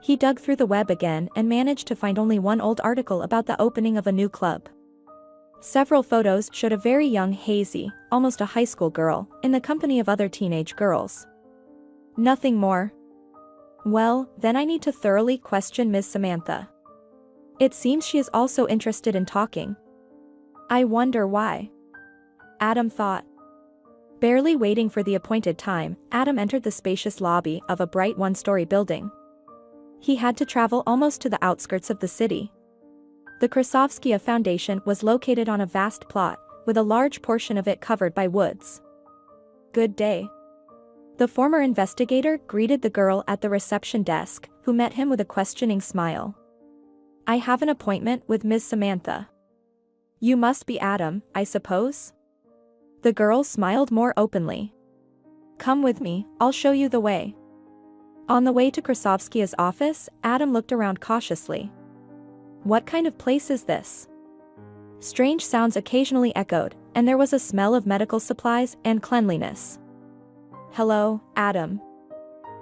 He dug through the web again and managed to find only one old article about the opening of a new club. Several photos showed a very young Hazy, almost a high school girl, in the company of other teenage girls. Nothing more. Well, then I need to thoroughly question Ms. Samantha. It seems she is also interested in talking. I wonder why. Adam thought. Barely waiting for the appointed time, Adam entered the spacious lobby of a bright one-story building. He had to travel almost to the outskirts of the city. The Krasovskia Foundation was located on a vast plot, with a large portion of it covered by woods. Good day. The former investigator greeted the girl at the reception desk, who met him with a questioning smile. I have an appointment with Ms. Samantha. You must be Adam, I suppose? The girl smiled more openly. Come with me, I'll show you the way. On the way to Krasovskia's office, Adam looked around cautiously. What kind of place is this? Strange sounds occasionally echoed, and there was a smell of medical supplies and cleanliness. "Hello, Adam."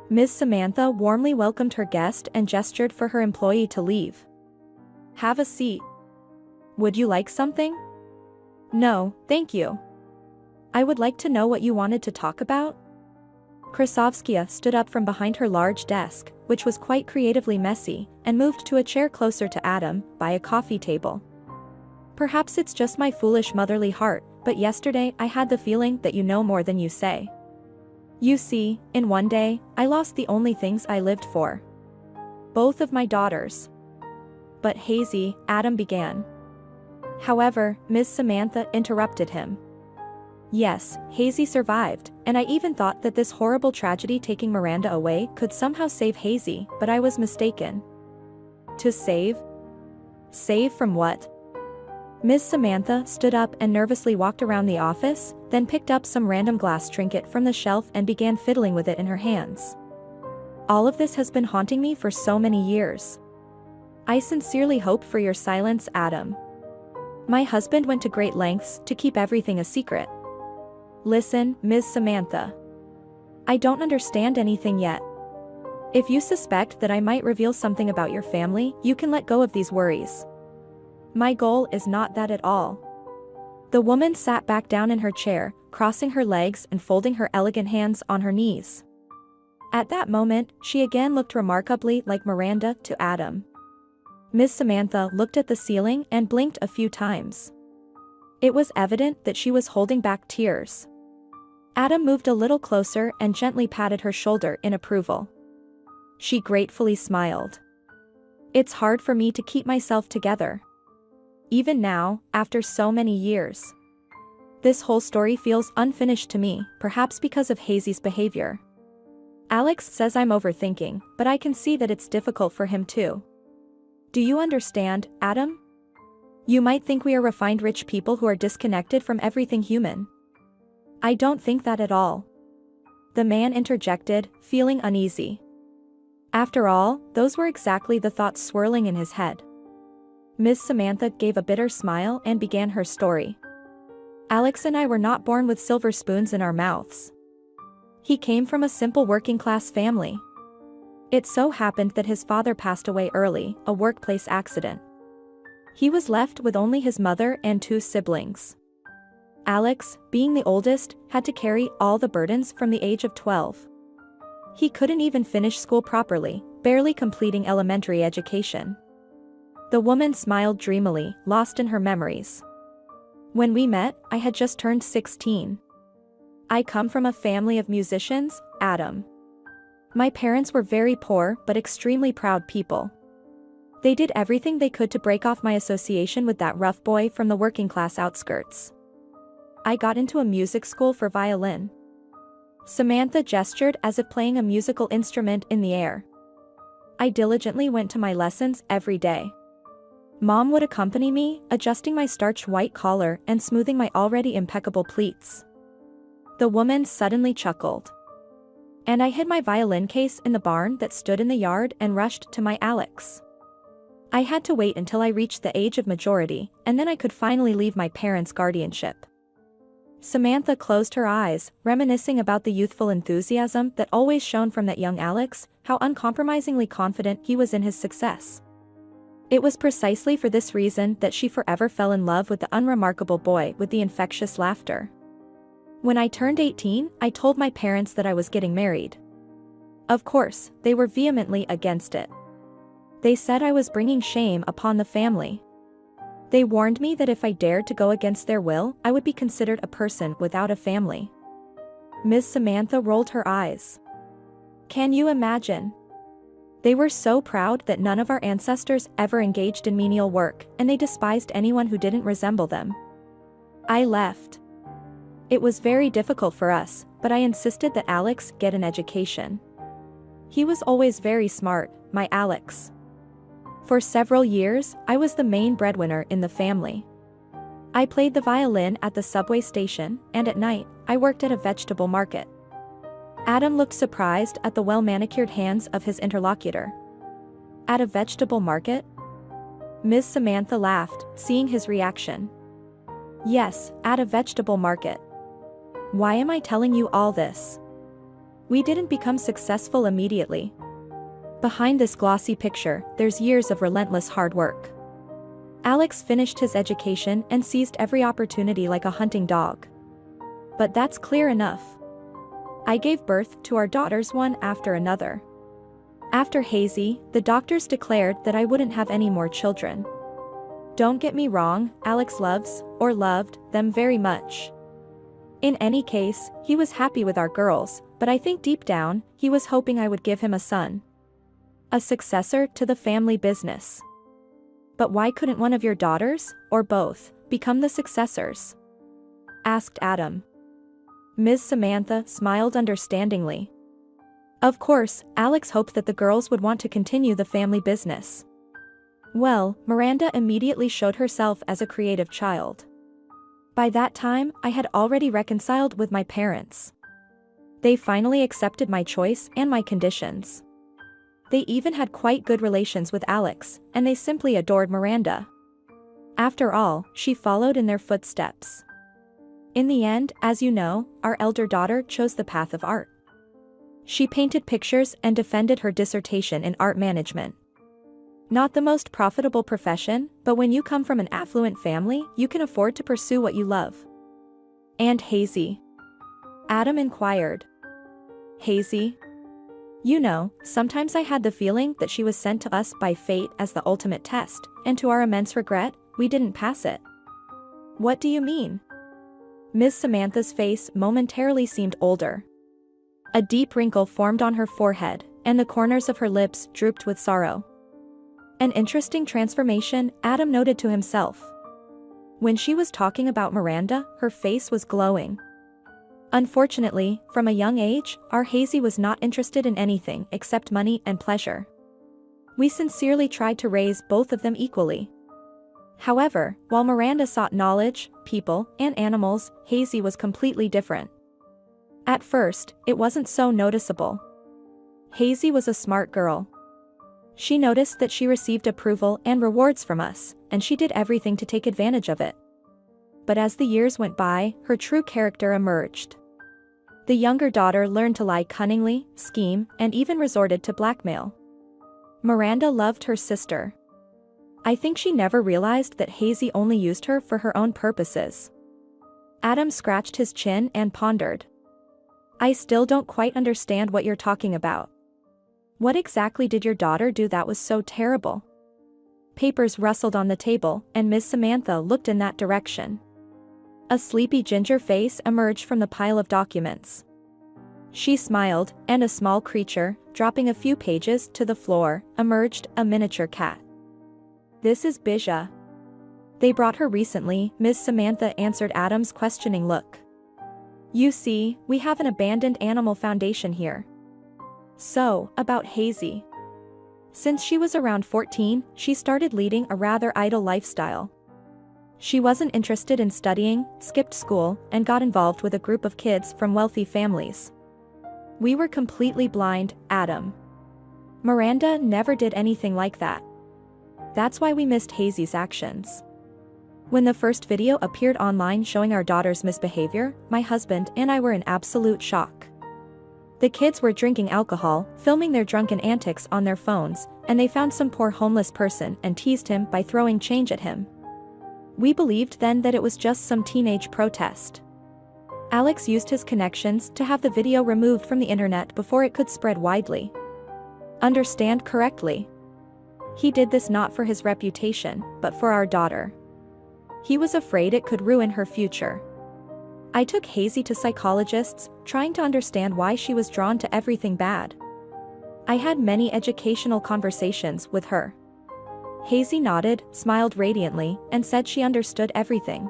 Ms. Samantha warmly welcomed her guest and gestured for her employee to leave. "Have a seat. Would you like something?" "No, thank you. I would like to know what you wanted to talk about." Krasovskia stood up from behind her large desk, which was quite creatively messy, and moved to a chair closer to Adam, by a coffee table. "Perhaps it's just my foolish motherly heart, but yesterday I had the feeling that you know more than you say. You see, in one day, I lost the only things I lived for. Both of my daughters." "But Hazy," Adam began. However, Ms. Samantha interrupted him. "Yes, Hazy survived, and I even thought that this horrible tragedy taking Miranda away could somehow save Hazy, but I was mistaken." "To save? Save from what?" Ms. Samantha stood up and nervously walked around the office, then picked up some random glass trinket from the shelf and began fiddling with it in her hands. "All of this has been haunting me for so many years. I sincerely hope for your silence, Adam. My husband went to great lengths to keep everything a secret." "Listen, Ms. Samantha. I don't understand anything yet. If you suspect that I might reveal something about your family, you can let go of these worries. My goal is not that at all." The woman sat back down in her chair, crossing her legs and folding her elegant hands on her knees. At that moment, she again looked remarkably like Miranda to Adam. Miss Samantha looked at the ceiling and blinked a few times. It was evident that she was holding back tears. Adam moved a little closer and gently patted her shoulder in approval. She gratefully smiled. "It's hard for me to keep myself together. Even now, after so many years. This whole story feels unfinished to me, perhaps because of Hazy's behavior. Alex says I'm overthinking, but I can see that it's difficult for him too. Do you understand, Adam? You might think we are refined rich people who are disconnected from everything human. I don't think that at all." The man interjected, feeling uneasy. After all, those were exactly the thoughts swirling in his head. Miss Samantha gave a bitter smile and began her story. "Alex and I were not born with silver spoons in our mouths. He came from a simple working-class family. It so happened that his father passed away early, a workplace accident. He was left with only his mother and 2 siblings. Alex, being the oldest, had to carry all the burdens from the age of 12. He couldn't even finish school properly, barely completing elementary education." The woman smiled dreamily, lost in her memories. "When we met, I had just turned 16. I come from a family of musicians, Adam. My parents were very poor but extremely proud people. They did everything they could to break off my association with that rough boy from the working-class outskirts. I got into a music school for violin." Samantha gestured as if playing a musical instrument in the air. "I diligently went to my lessons every day. Mom would accompany me, adjusting my starched white collar and smoothing my already impeccable pleats." The woman suddenly chuckled. "And I hid my violin case in the barn that stood in the yard and rushed to my Alex. I had to wait until I reached the age of majority, and then I could finally leave my parents' guardianship." Samantha closed her eyes, reminiscing about the youthful enthusiasm that always shone from that young Alex, how uncompromisingly confident he was in his success. It was precisely for this reason that she forever fell in love with the unremarkable boy with the infectious laughter. "When I turned 18, I told my parents that I was getting married. Of course, they were vehemently against it. They said I was bringing shame upon the family. They warned me that if I dared to go against their will, I would be considered a person without a family." Miss Samantha rolled her eyes. "Can you imagine? They were so proud that none of our ancestors ever engaged in menial work, and they despised anyone who didn't resemble them. I left. It was very difficult for us, but I insisted that Alex get an education. He was always very smart, my Alex. For several years, I was the main breadwinner in the family. I played the violin at the subway station, and at night, I worked at a vegetable market." Adam looked surprised at the well-manicured hands of his interlocutor. "At a vegetable market?" Miss Samantha laughed, seeing his reaction. Yes, at a vegetable market. Why am I telling you all this? We didn't become successful immediately. Behind this glossy picture, there's years of relentless hard work. Alex finished his education and seized every opportunity like a hunting dog. But that's clear enough. I gave birth to our daughters one after another. After Hazy, the doctors declared that I wouldn't have any more children. Don't get me wrong, Alex loves, or loved, them very much. In any case, he was happy with our girls, but I think deep down, he was hoping I would give him a son. A successor to the family business. But why couldn't one of your daughters, or both, become the successors? Asked Adam. Ms. Samantha smiled understandingly. Of course, Alex hoped that the girls would want to continue the family business. Well, Miranda immediately showed herself as a creative child. By that time, I had already reconciled with my parents. They finally accepted my choice and my conditions. They even had quite good relations with Alex, and they simply adored Miranda. After all, she followed in their footsteps. In the end, as you know, our elder daughter chose the path of art. She painted pictures and defended her dissertation in art management. Not the most profitable profession, but when you come from an affluent family, you can afford to pursue what you love. And Hazy? Adam inquired. Hazy? You know, sometimes I had the feeling that she was sent to us by fate as the ultimate test, and to our immense regret, we didn't pass it. What do you mean? Miss Samantha's face momentarily seemed older. A deep wrinkle formed on her forehead, and the corners of her lips drooped with sorrow. An interesting transformation, Adam noted to himself. When she was talking about Miranda, her face was glowing. Unfortunately, from a young age, our Hazy was not interested in anything except money and pleasure. We sincerely tried to raise both of them equally. However, while Miranda sought knowledge, people, and animals, Hazy was completely different. At first, it wasn't so noticeable. Hazy was a smart girl. She noticed that she received approval and rewards from us, and she did everything to take advantage of it. But as the years went by, her true character emerged. The younger daughter learned to lie cunningly, scheme, and even resorted to blackmail. Miranda loved her sister. I think she never realized that Hazy only used her for her own purposes. Adam scratched his chin and pondered. I still don't quite understand what you're talking about. What exactly did your daughter do that was so terrible? Papers rustled on the table, and Miss Samantha looked in that direction. A sleepy ginger face emerged from the pile of documents. She smiled, and a small creature, dropping a few pages to the floor, emerged, a miniature cat. This is Bija. They brought her recently, Miss Samantha answered Adam's questioning look. You see, we have an abandoned animal foundation here. So, about Hazy. Since she was around 14, she started leading a rather idle lifestyle. She wasn't interested in studying, skipped school, and got involved with a group of kids from wealthy families. We were completely blind, Adam. Miranda never did anything like that. That's why we missed Hazy's actions. When the first video appeared online showing our daughter's misbehavior, my husband and I were in absolute shock. The kids were drinking alcohol, filming their drunken antics on their phones, and they found some poor homeless person and teased him by throwing change at him. We believed then that it was just some teenage protest. Alex used his connections to have the video removed from the internet before it could spread widely. Understand correctly. He did this not for his reputation, but for our daughter. He was afraid it could ruin her future. I took Hazy to psychologists, trying to understand why she was drawn to everything bad. I had many educational conversations with her. Hazy nodded, smiled radiantly, and said she understood everything.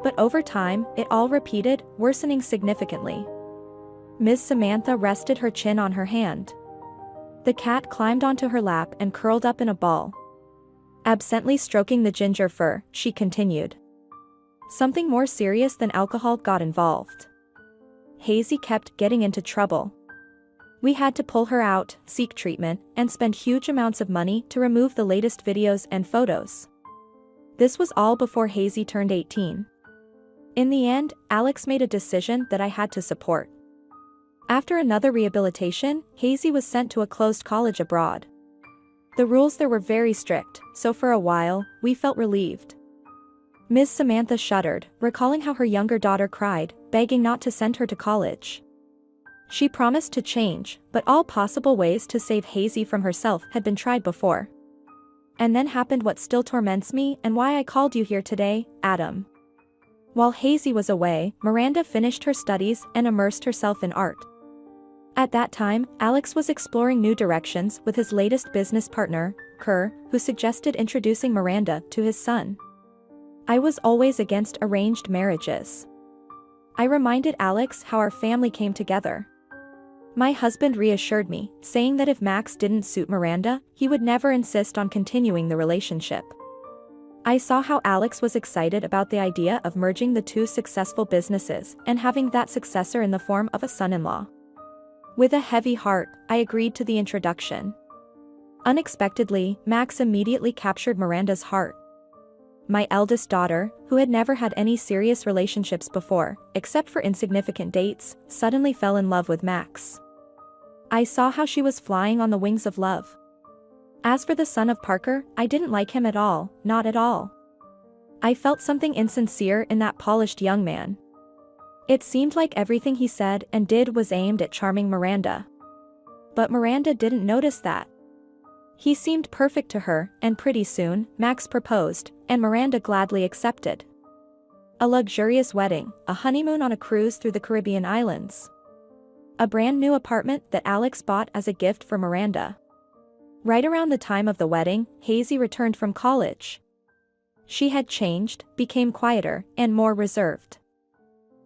But over time, it all repeated, worsening significantly. Miss Samantha rested her chin on her hand. The cat climbed onto her lap and curled up in a ball. Absently stroking the ginger fur, she continued. Something more serious than alcohol got involved. Hazy kept getting into trouble. We had to pull her out, seek treatment, and spend huge amounts of money to remove the latest videos and photos. This was all before Hazy turned 18. In the end, Alex made a decision that I had to support. After another rehabilitation, Hazy was sent to a closed college abroad. The rules there were very strict, so for a while, we felt relieved. Ms. Samantha shuddered, recalling how her younger daughter cried, begging not to send her to college. She promised to change, but all possible ways to save Hazy from herself had been tried before. And then happened what still torments me and why I called you here today, Adam. While Hazy was away, Miranda finished her studies and immersed herself in art. At that time, Alex was exploring new directions with his latest business partner, Kerr, who suggested introducing Miranda to his son. I was always against arranged marriages. I reminded Alex how our family came together. My husband reassured me, saying that if Max didn't suit Miranda, he would never insist on continuing the relationship. I saw how Alex was excited about the idea of merging the two successful businesses and having that successor in the form of a son-in-law. With a heavy heart, I agreed to the introduction. Unexpectedly, Max immediately captured Miranda's heart. My eldest daughter, who had never had any serious relationships before, except for insignificant dates, suddenly fell in love with Max. I saw how she was flying on the wings of love. As for the son of Parker, I didn't like him at all, not at all. I felt something insincere in that polished young man. It seemed like everything he said and did was aimed at charming Miranda. But Miranda didn't notice that. He seemed perfect to her, and pretty soon, Max proposed, and Miranda gladly accepted. A luxurious wedding, a honeymoon on a cruise through the Caribbean islands. A brand new apartment that Alex bought as a gift for Miranda. Right around the time of the wedding, Hazy returned from college. She had changed, became quieter, and more reserved.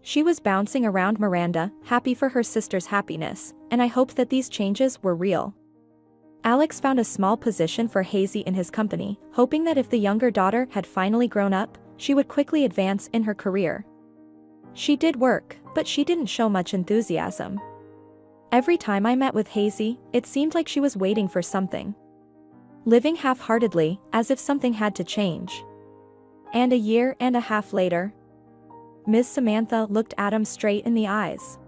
She was bouncing around Miranda, happy for her sister's happiness, and I hoped that these changes were real. Alex found a small position for Hazy in his company, hoping that if the younger daughter had finally grown up, she would quickly advance in her career. She did work, but she didn't show much enthusiasm. Every time I met with Hazy, it seemed like she was waiting for something. Living half-heartedly, as if something had to change. And a year and a half later, Ms. Samantha looked Adam straight in the eyes.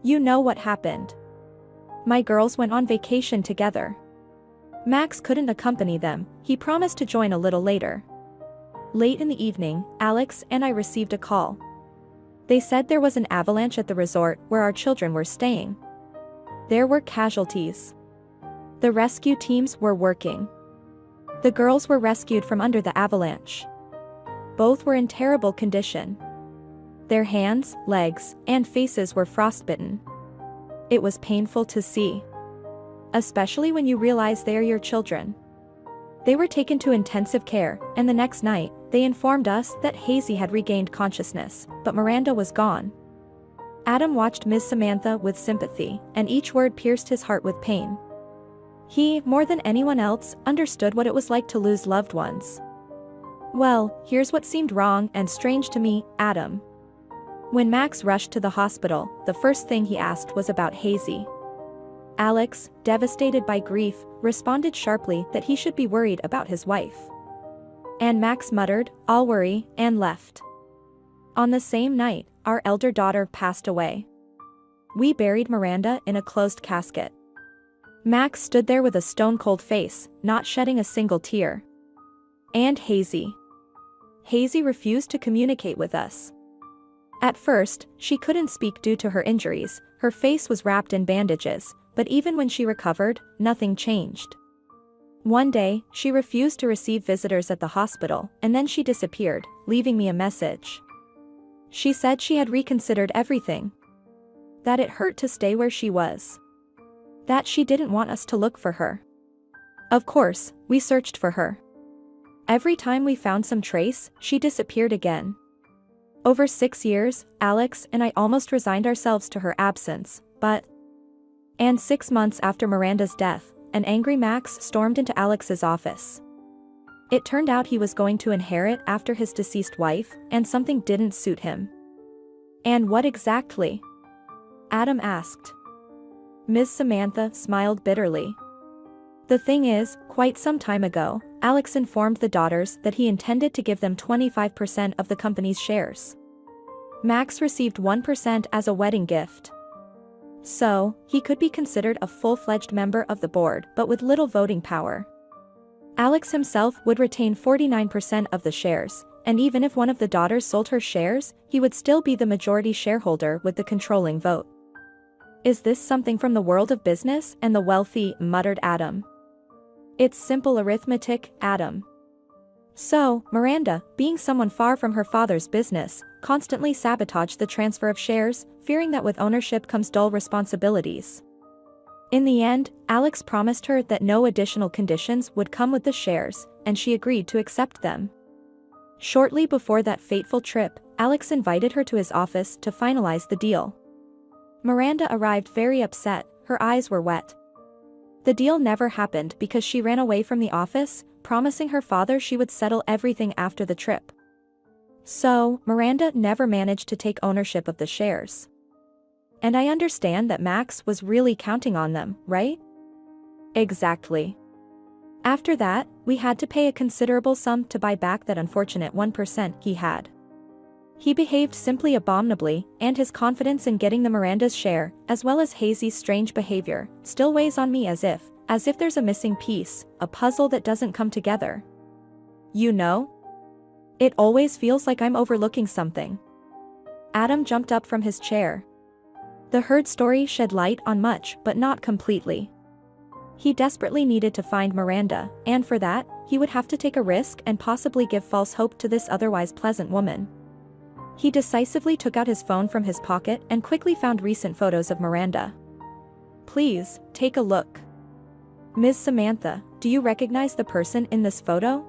You know what happened. My girls went on vacation together. Max couldn't accompany them, he promised to join a little later. Late in the evening, Alex and I received a call. They said there was an avalanche at the resort where our children were staying. There were casualties. The rescue teams were working. The girls were rescued from under the avalanche. Both were in terrible condition. Their hands, legs, and faces were frostbitten. It was painful to see. Especially when you realize they are your children. They were taken to intensive care, and the next night, they informed us that Hazy had regained consciousness, but Miranda was gone. Adam watched Ms. Samantha with sympathy, and each word pierced his heart with pain. He, more than anyone else, understood what it was like to lose loved ones. Well, here's what seemed wrong and strange to me, Adam. When Max rushed to the hospital, the first thing he asked was about Hazy. Alex, devastated by grief, responded sharply that he should be worried about his wife. And Max muttered, "I'll worry," and left. On the same night, our elder daughter passed away. We buried Miranda in a closed casket. Max stood there with a stone-cold face, not shedding a single tear. And Hazy. Hazy refused to communicate with us. At first, she couldn't speak due to her injuries, her face was wrapped in bandages, but even when she recovered, nothing changed. One day, she refused to receive visitors at the hospital, and then she disappeared, leaving me a message. She said she had reconsidered everything. That it hurt to stay where she was. That she didn't want us to look for her. Of course, we searched for her. Every time we found some trace, she disappeared again. Over 6 years, Alex and I almost resigned ourselves to her absence, but... And 6 months after Miranda's death, an angry Max stormed into Alex's office. It turned out he was going to inherit after his deceased wife, and something didn't suit him. And what exactly? Adam asked. Ms. Samantha smiled bitterly. The thing is, quite some time ago, Alex informed the daughters that he intended to give them 25% of the company's shares. Max received 1% as a wedding gift. So, he could be considered a full-fledged member of the board but with little voting power. Alex himself would retain 49% of the shares, and even if one of the daughters sold her shares, he would still be the majority shareholder with the controlling vote. Is this something from the world of business and the wealthy, muttered Adam. It's simple arithmetic, Adam. So, Miranda, being someone far from her father's business, constantly sabotaged the transfer of shares, fearing that with ownership comes dull responsibilities. In the end, Alex promised her that no additional conditions would come with the shares, and she agreed to accept them. Shortly before that fateful trip, Alex invited her to his office to finalize the deal. Miranda arrived very upset, her eyes were wet. The deal never happened because she ran away from the office, promising her father she would settle everything after the trip. So, Miranda never managed to take ownership of the shares. And I understand that Max was really counting on them, right? Exactly. After that, we had to pay a considerable sum to buy back that unfortunate 1% he had. He behaved simply abominably, and his confidence in getting the Miranda's share, as well as Hazy's strange behavior, still weighs on me as if there's a missing piece, a puzzle that doesn't come together. You know? It always feels like I'm overlooking something. Adam jumped up from his chair. The Heard story shed light on much but not completely. He desperately needed to find Miranda, and for that, he would have to take a risk and possibly give false hope to this otherwise pleasant woman. He decisively took out his phone from his pocket and quickly found recent photos of Miranda. Please, take a look. Ms. Samantha, do you recognize the person in this photo?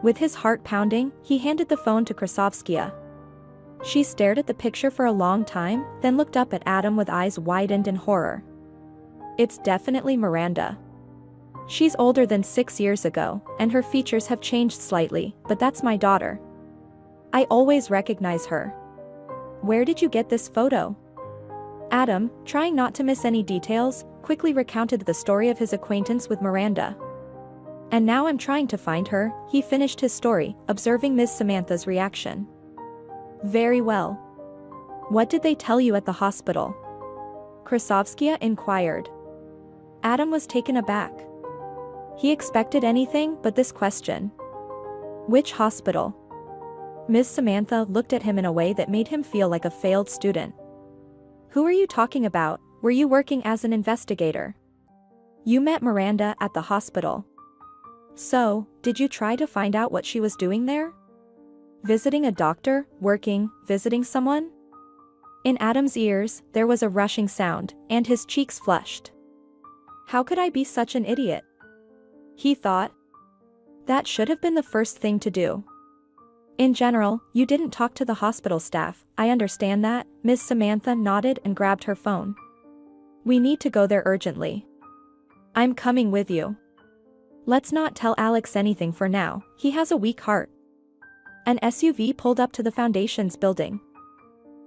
With his heart pounding, he handed the phone to Krasovskia. She stared at the picture for a long time, then looked up at Adam with eyes widened in horror. It's definitely Miranda. She's older than 6 years ago, and her features have changed slightly, but that's my daughter. I always recognize her. Where did you get this photo? Adam, trying not to miss any details, quickly recounted the story of his acquaintance with Miranda. And now I'm trying to find her, he finished his story, observing Ms. Samantha's reaction. Very well. What did they tell you at the hospital? Krasovskia inquired. Adam was taken aback. He expected anything but this question. Which hospital? Ms. Samantha looked at him in a way that made him feel like a failed student. Who are you talking about? Were you working as an investigator? You met Miranda at the hospital. So, did you try to find out what she was doing there? Visiting a doctor, working, visiting someone? In Adam's ears, there was a rushing sound, and his cheeks flushed. How could I be such an idiot? He thought. That should have been the first thing to do. In general, you didn't talk to the hospital staff, I understand that. Ms. Samantha nodded and grabbed her phone. We need to go there urgently. I'm coming with you. Let's not tell Alex anything for now, he has a weak heart. An SUV pulled up to the Foundation's building.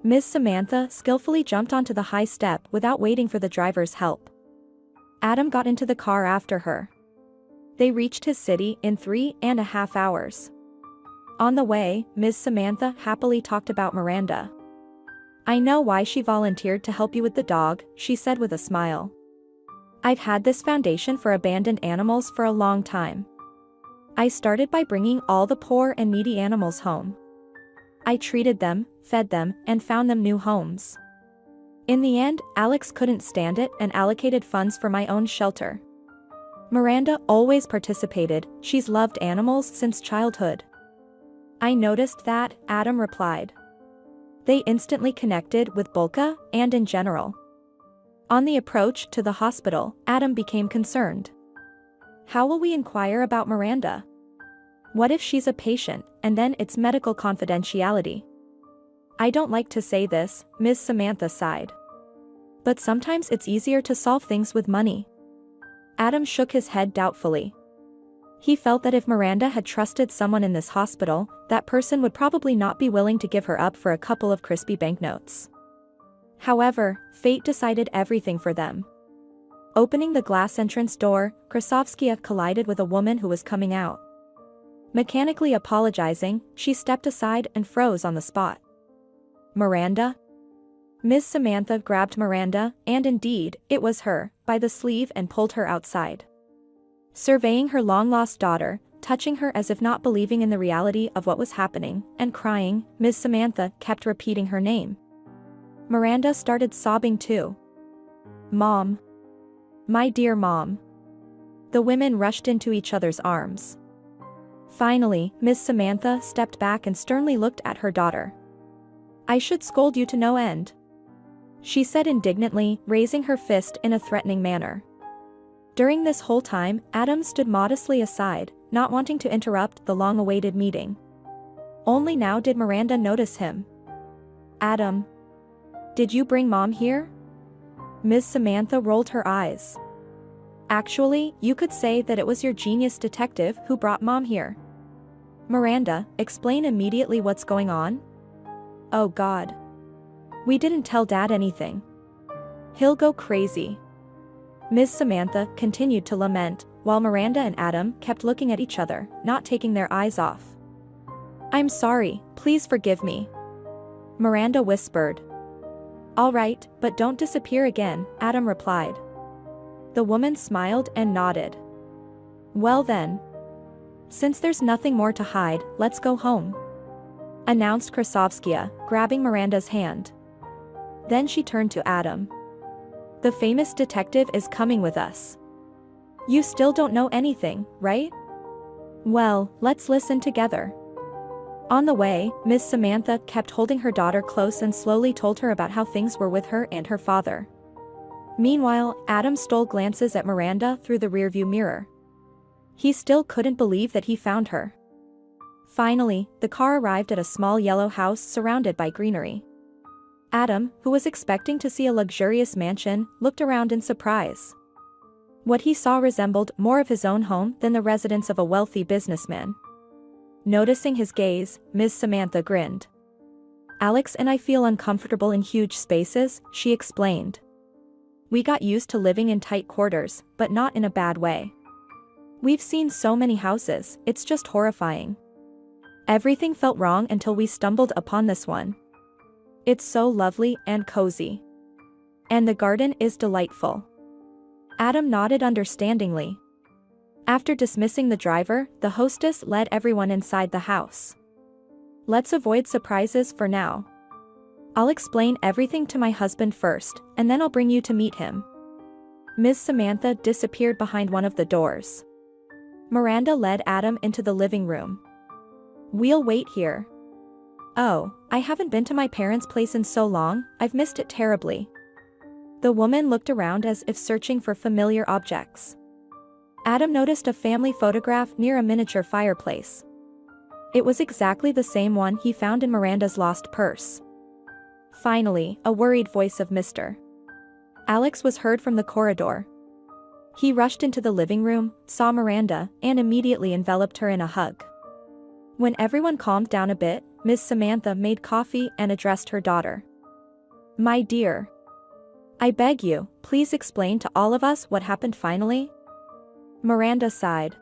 Ms. Samantha skillfully jumped onto the high step without waiting for the driver's help. Adam got into the car after her. They reached his city in 3.5 hours. On the way, Ms. Samantha happily talked about Miranda. I know why she volunteered to help you with the dog, she said with a smile. I've had this foundation for abandoned animals for a long time. I started by bringing all the poor and needy animals home. I treated them, fed them, and found them new homes. In the end, Alex couldn't stand it and allocated funds for my own shelter. Miranda always participated, she's loved animals since childhood. I noticed that, Adam replied. They instantly connected with Bulka, and in general. On the approach to the hospital, Adam became concerned. How will we inquire about Miranda? What if she's a patient, and then it's medical confidentiality? I don't like to say this, Ms. Samantha sighed. But sometimes it's easier to solve things with money. Adam shook his head doubtfully. He felt that if Miranda had trusted someone in this hospital, that person would probably not be willing to give her up for a couple of crispy banknotes. However, fate decided everything for them. Opening the glass entrance door, Krasovskia collided with a woman who was coming out. Mechanically apologizing, she stepped aside and froze on the spot. Miranda? Miss Samantha grabbed Miranda, and indeed, it was her, by the sleeve and pulled her outside. Surveying her long-lost daughter, touching her as if not believing in the reality of what was happening, and crying, Miss Samantha kept repeating her name. Miranda started sobbing too. Mom. My dear Mom. The women rushed into each other's arms. Finally, Miss Samantha stepped back and sternly looked at her daughter. I should scold you to no end, she said indignantly, raising her fist in a threatening manner. During this whole time, Adam stood modestly aside, not wanting to interrupt the long-awaited meeting. Only now did Miranda notice him. Adam. Did you bring Mom here? Miss Samantha rolled her eyes. Actually, you could say that it was your genius detective who brought Mom here. Miranda, explain immediately what's going on. Oh God. We didn't tell Dad anything. He'll go crazy. Miss Samantha continued to lament, while Miranda and Adam kept looking at each other, not taking their eyes off. I'm sorry, please forgive me, Miranda whispered. All right, but don't disappear again, Adam replied. The woman smiled and nodded. Well then. Since there's nothing more to hide, let's go home, announced Krasovskia, grabbing Miranda's hand. Then she turned to Adam. The famous detective is coming with us. You still don't know anything, right? Well, let's listen together. On the way, Miss Samantha kept holding her daughter close and slowly told her about how things were with her and her father. Meanwhile, Adam stole glances at Miranda through the rearview mirror. He still couldn't believe that he found her. Finally, the car arrived at a small yellow house surrounded by greenery. Adam, who was expecting to see a luxurious mansion, looked around in surprise. What he saw resembled more of his own home than the residence of a wealthy businessman. Noticing his gaze, Miss Samantha grinned. Alex and I feel uncomfortable in huge spaces, she explained. We got used to living in tight quarters, but not in a bad way. We've seen so many houses, it's just horrifying. Everything felt wrong until we stumbled upon this one. It's so lovely and cozy. And the garden is delightful. Adam nodded understandingly. After dismissing the driver, the hostess led everyone inside the house. Let's avoid surprises for now. I'll explain everything to my husband first, and then I'll bring you to meet him. Miss Samantha disappeared behind one of the doors. Miranda led Adam into the living room. We'll wait here. Oh, I haven't been to my parents' place in so long, I've missed it terribly. The woman looked around as if searching for familiar objects. Adam noticed a family photograph near a miniature fireplace. It was exactly the same one he found in Miranda's lost purse. Finally, a worried voice of Mr. Alex was heard from the corridor. He rushed into the living room, saw Miranda, and immediately enveloped her in a hug. When everyone calmed down a bit, Miss Samantha made coffee and addressed her daughter. My dear. I beg you, please explain to all of us what happened finally? Miranda sighed.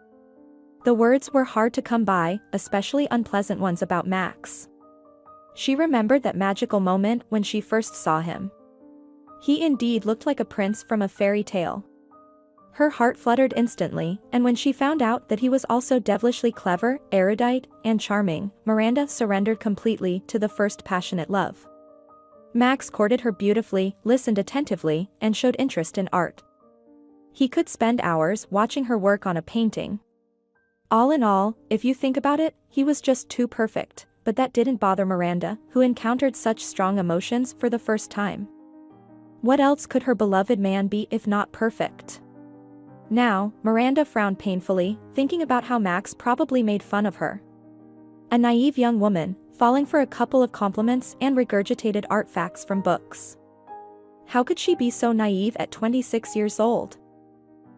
The words were hard to come by, especially unpleasant ones about Max. She remembered that magical moment when she first saw him. He indeed looked like a prince from a fairy tale. Her heart fluttered instantly, and when she found out that he was also devilishly clever, erudite, and charming, Miranda surrendered completely to the first passionate love. Max courted her beautifully, listened attentively, and showed interest in art. He could spend hours watching her work on a painting. All in all, if you think about it, he was just too perfect, but that didn't bother Miranda, who encountered such strong emotions for the first time. What else could her beloved man be if not perfect? Now, Miranda frowned painfully, thinking about how Max probably made fun of her. A naive young woman, falling for a couple of compliments and regurgitated art facts from books. How could she be so naive at 26 years old?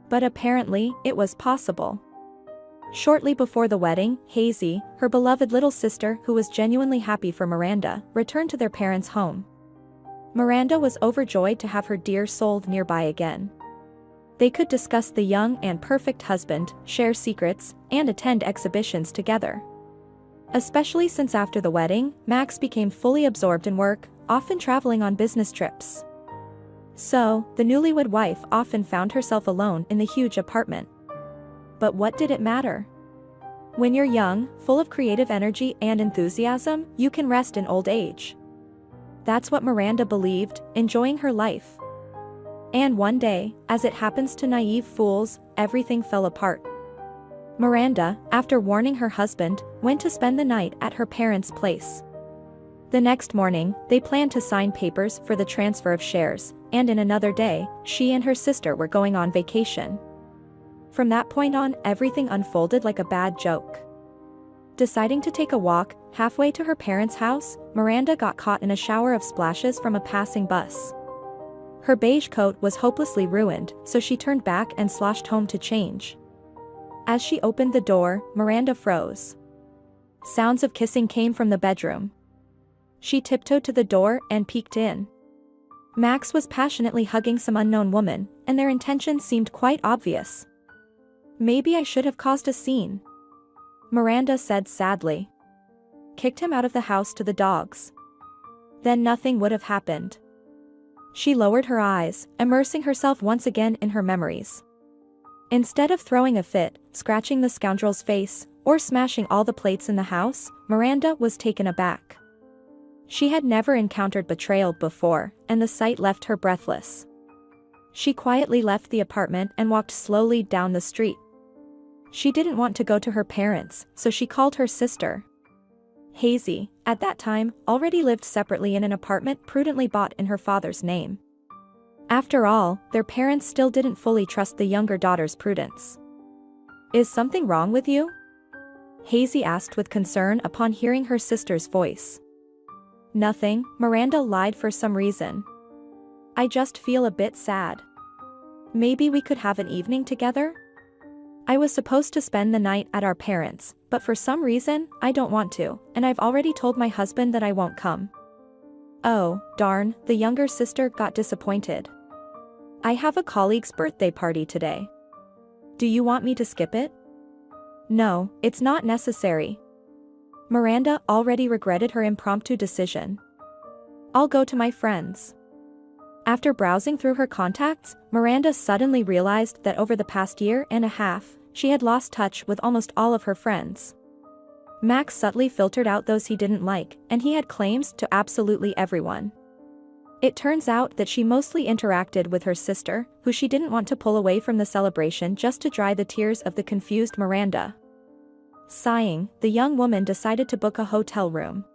But apparently, it was possible. Shortly before the wedding, Hazy, her beloved little sister who was genuinely happy for Miranda, returned to their parents' home. Miranda was overjoyed to have her dear soul nearby again. They could discuss the young and perfect husband, share secrets, and attend exhibitions together. especially since after the wedding, Max became fully absorbed in work, often traveling on business trips. So, the newlywed wife often found herself alone in the huge apartment. But what did it matter? When you're young, full of creative energy and enthusiasm, you can rest in old age. That's what Miranda believed, enjoying her life. And one day, as it happens to naive fools, everything fell apart. Miranda, after warning her husband, went to spend the night at her parents' place. The next morning, they planned to sign papers for the transfer of shares, and in another day, she and her sister were going on vacation. From that point on, everything unfolded like a bad joke. Deciding to take a walk, halfway to her parents' house, Miranda got caught in a shower of splashes from a passing bus. Her beige coat was hopelessly ruined, so she turned back and sloshed home to change. As she opened the door, Miranda froze. Sounds of kissing came from the bedroom. She tiptoed to the door and peeked in. Max was passionately hugging some unknown woman, and their intentions seemed quite obvious. "Maybe I should have caused a scene," Miranda said sadly. "Kicked him out of the house to the dogs. Then nothing would have happened." She lowered her eyes, immersing herself once again in her memories. Instead of throwing a fit, scratching the scoundrel's face, or smashing all the plates in the house, Miranda was taken aback. She had never encountered betrayal before, and the sight left her breathless. She quietly left the apartment and walked slowly down the street. She didn't want to go to her parents, so she called her sister. Hazy, at that time, already lived separately in an apartment prudently bought in her father's name. After all, their parents still didn't fully trust the younger daughter's prudence. "Is something wrong with you?" Hazy asked with concern upon hearing her sister's voice. "Nothing," Miranda lied for some reason. "I just feel a bit sad. Maybe we could have an evening together? I was supposed to spend the night at our parents', but for some reason, I don't want to, and I've already told my husband that I won't come." "Oh, darn," the younger sister got disappointed. "I have a colleague's birthday party today. Do you want me to skip it?" "No, it's not necessary." Miranda already regretted her impromptu decision. "I'll go to my friends." After browsing through her contacts, Miranda suddenly realized that over the past year and a half, she had lost touch with almost all of her friends. Max subtly filtered out those he didn't like, and he had claims to absolutely everyone. It turns out that she mostly interacted with her sister, who she didn't want to pull away from the celebration just to dry the tears of the confused Miranda. Sighing, the young woman decided to book a hotel room.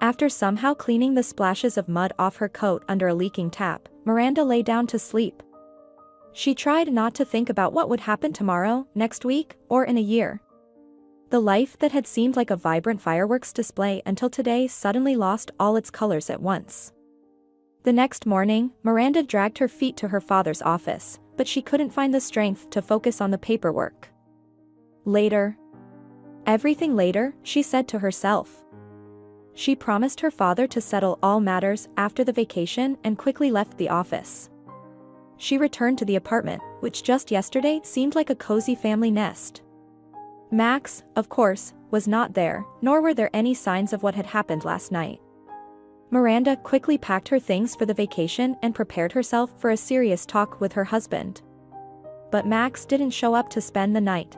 After somehow cleaning the splashes of mud off her coat under a leaking tap, Miranda lay down to sleep. She tried not to think about what would happen tomorrow, next week, or in a year. The life that had seemed like a vibrant fireworks display until today suddenly lost all its colors at once. The next morning, Miranda dragged her feet to her father's office, but she couldn't find the strength to focus on the paperwork. Later. Everything later, she said to herself. She promised her father to settle all matters after the vacation and quickly left the office. She returned to the apartment, which just yesterday seemed like a cozy family nest. Max, of course, was not there, nor were there any signs of what had happened last night. Miranda quickly packed her things for the vacation and prepared herself for a serious talk with her husband. But Max didn't show up to spend the night.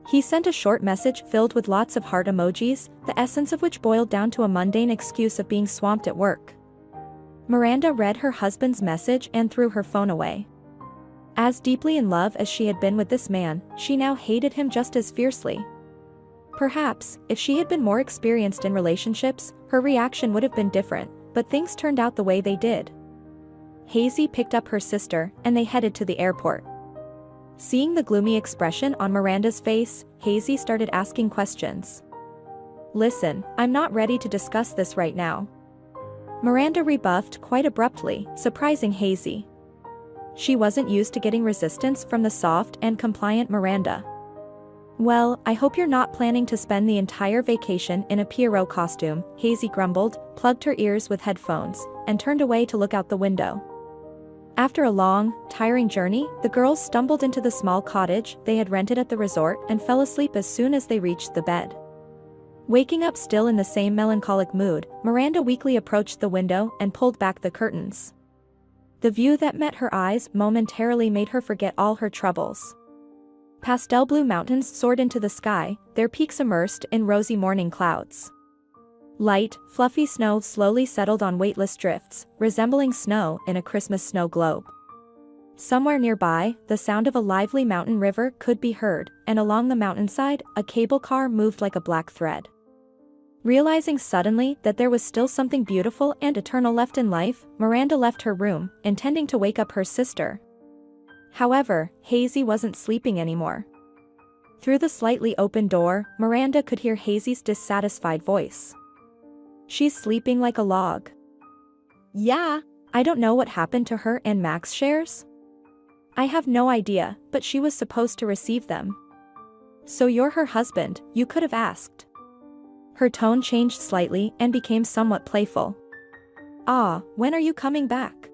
He sent a short message filled with lots of heart emojis, the essence of which boiled down to a mundane excuse of being swamped at work. Miranda read her husband's message and threw her phone away. As deeply in love as she had been with this man, she now hated him just as fiercely. Perhaps, if she had been more experienced in relationships, her reaction would have been different, but things turned out the way they did. Hazy picked up her sister, and they headed to the airport. Seeing the gloomy expression on Miranda's face, Hazy started asking questions. "Listen, I'm not ready to discuss this right now," Miranda rebuffed quite abruptly, surprising Hazy. She wasn't used to getting resistance from the soft and compliant Miranda. "Well, I hope you're not planning to spend the entire vacation in a Pierrot costume," Hazy grumbled, plugged her ears with headphones, and turned away to look out the window. After a long, tiring journey, the girls stumbled into the small cottage they had rented at the resort and fell asleep as soon as they reached the bed. Waking up still in the same melancholic mood, Miranda weakly approached the window and pulled back the curtains. The view that met her eyes momentarily made her forget all her troubles. Pastel blue mountains soared into the sky, their peaks immersed in rosy morning clouds. Light, fluffy snow slowly settled on weightless drifts, resembling snow in a Christmas snow globe. Somewhere nearby, the sound of a lively mountain river could be heard, and along the mountainside, a cable car moved like a black thread. Realizing suddenly that there was still something beautiful and eternal left in life, Miranda left her room, intending to wake up her sister. However, Hazy wasn't sleeping anymore. Through the slightly open door, Miranda could hear Hazy's dissatisfied voice. "She's sleeping like a log." Yeah. "I don't know what happened to her and Mac's shares." "I have no idea, but she was supposed to receive them." "So you're her husband, you could have asked." Her tone changed slightly and became somewhat playful. "Ah, when are you coming back?"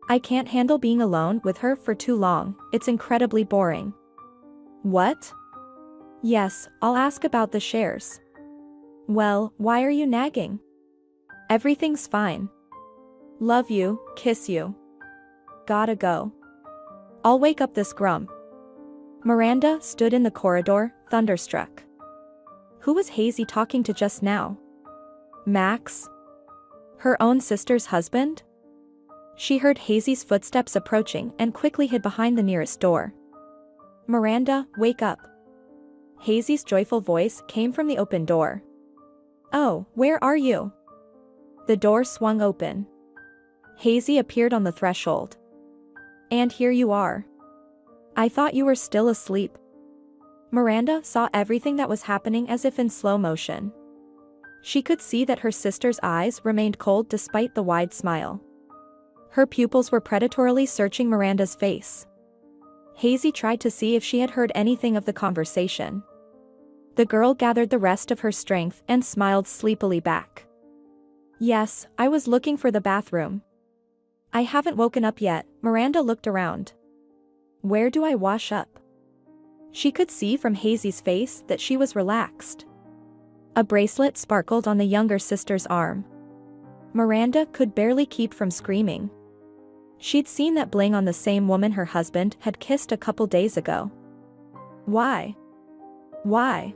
"I can't handle being alone with her for too long, it's incredibly boring." "What?" "Yes, I'll ask about the shares." "Well, why are you nagging?" "Everything's fine. Love you, kiss you. Gotta go. I'll wake up this grump." Miranda stood in the corridor, thunderstruck. Who was Hazy talking to just now? Max? Her own sister's husband? She heard Hazy's footsteps approaching and quickly hid behind the nearest door. "Miranda, wake up." Hazy's joyful voice came from the open door. "Oh, where are you?" The door swung open. Hazy appeared on the threshold. "And here you are. I thought you were still asleep." Miranda saw everything that was happening as if in slow motion. She could see that her sister's eyes remained cold despite the wide smile. Her pupils were predatorily searching Miranda's face. Hazy tried to see if she had heard anything of the conversation. The girl gathered the rest of her strength and smiled sleepily back. "Yes, I was looking for the bathroom." "I haven't woken up yet." Miranda looked around. "Where do I wash up?" She could see from Hazy's face that she was relaxed. A bracelet sparkled on the younger sister's arm. Miranda could barely keep from screaming. She'd seen that bling on the same woman her husband had kissed a couple days ago. Why? Why?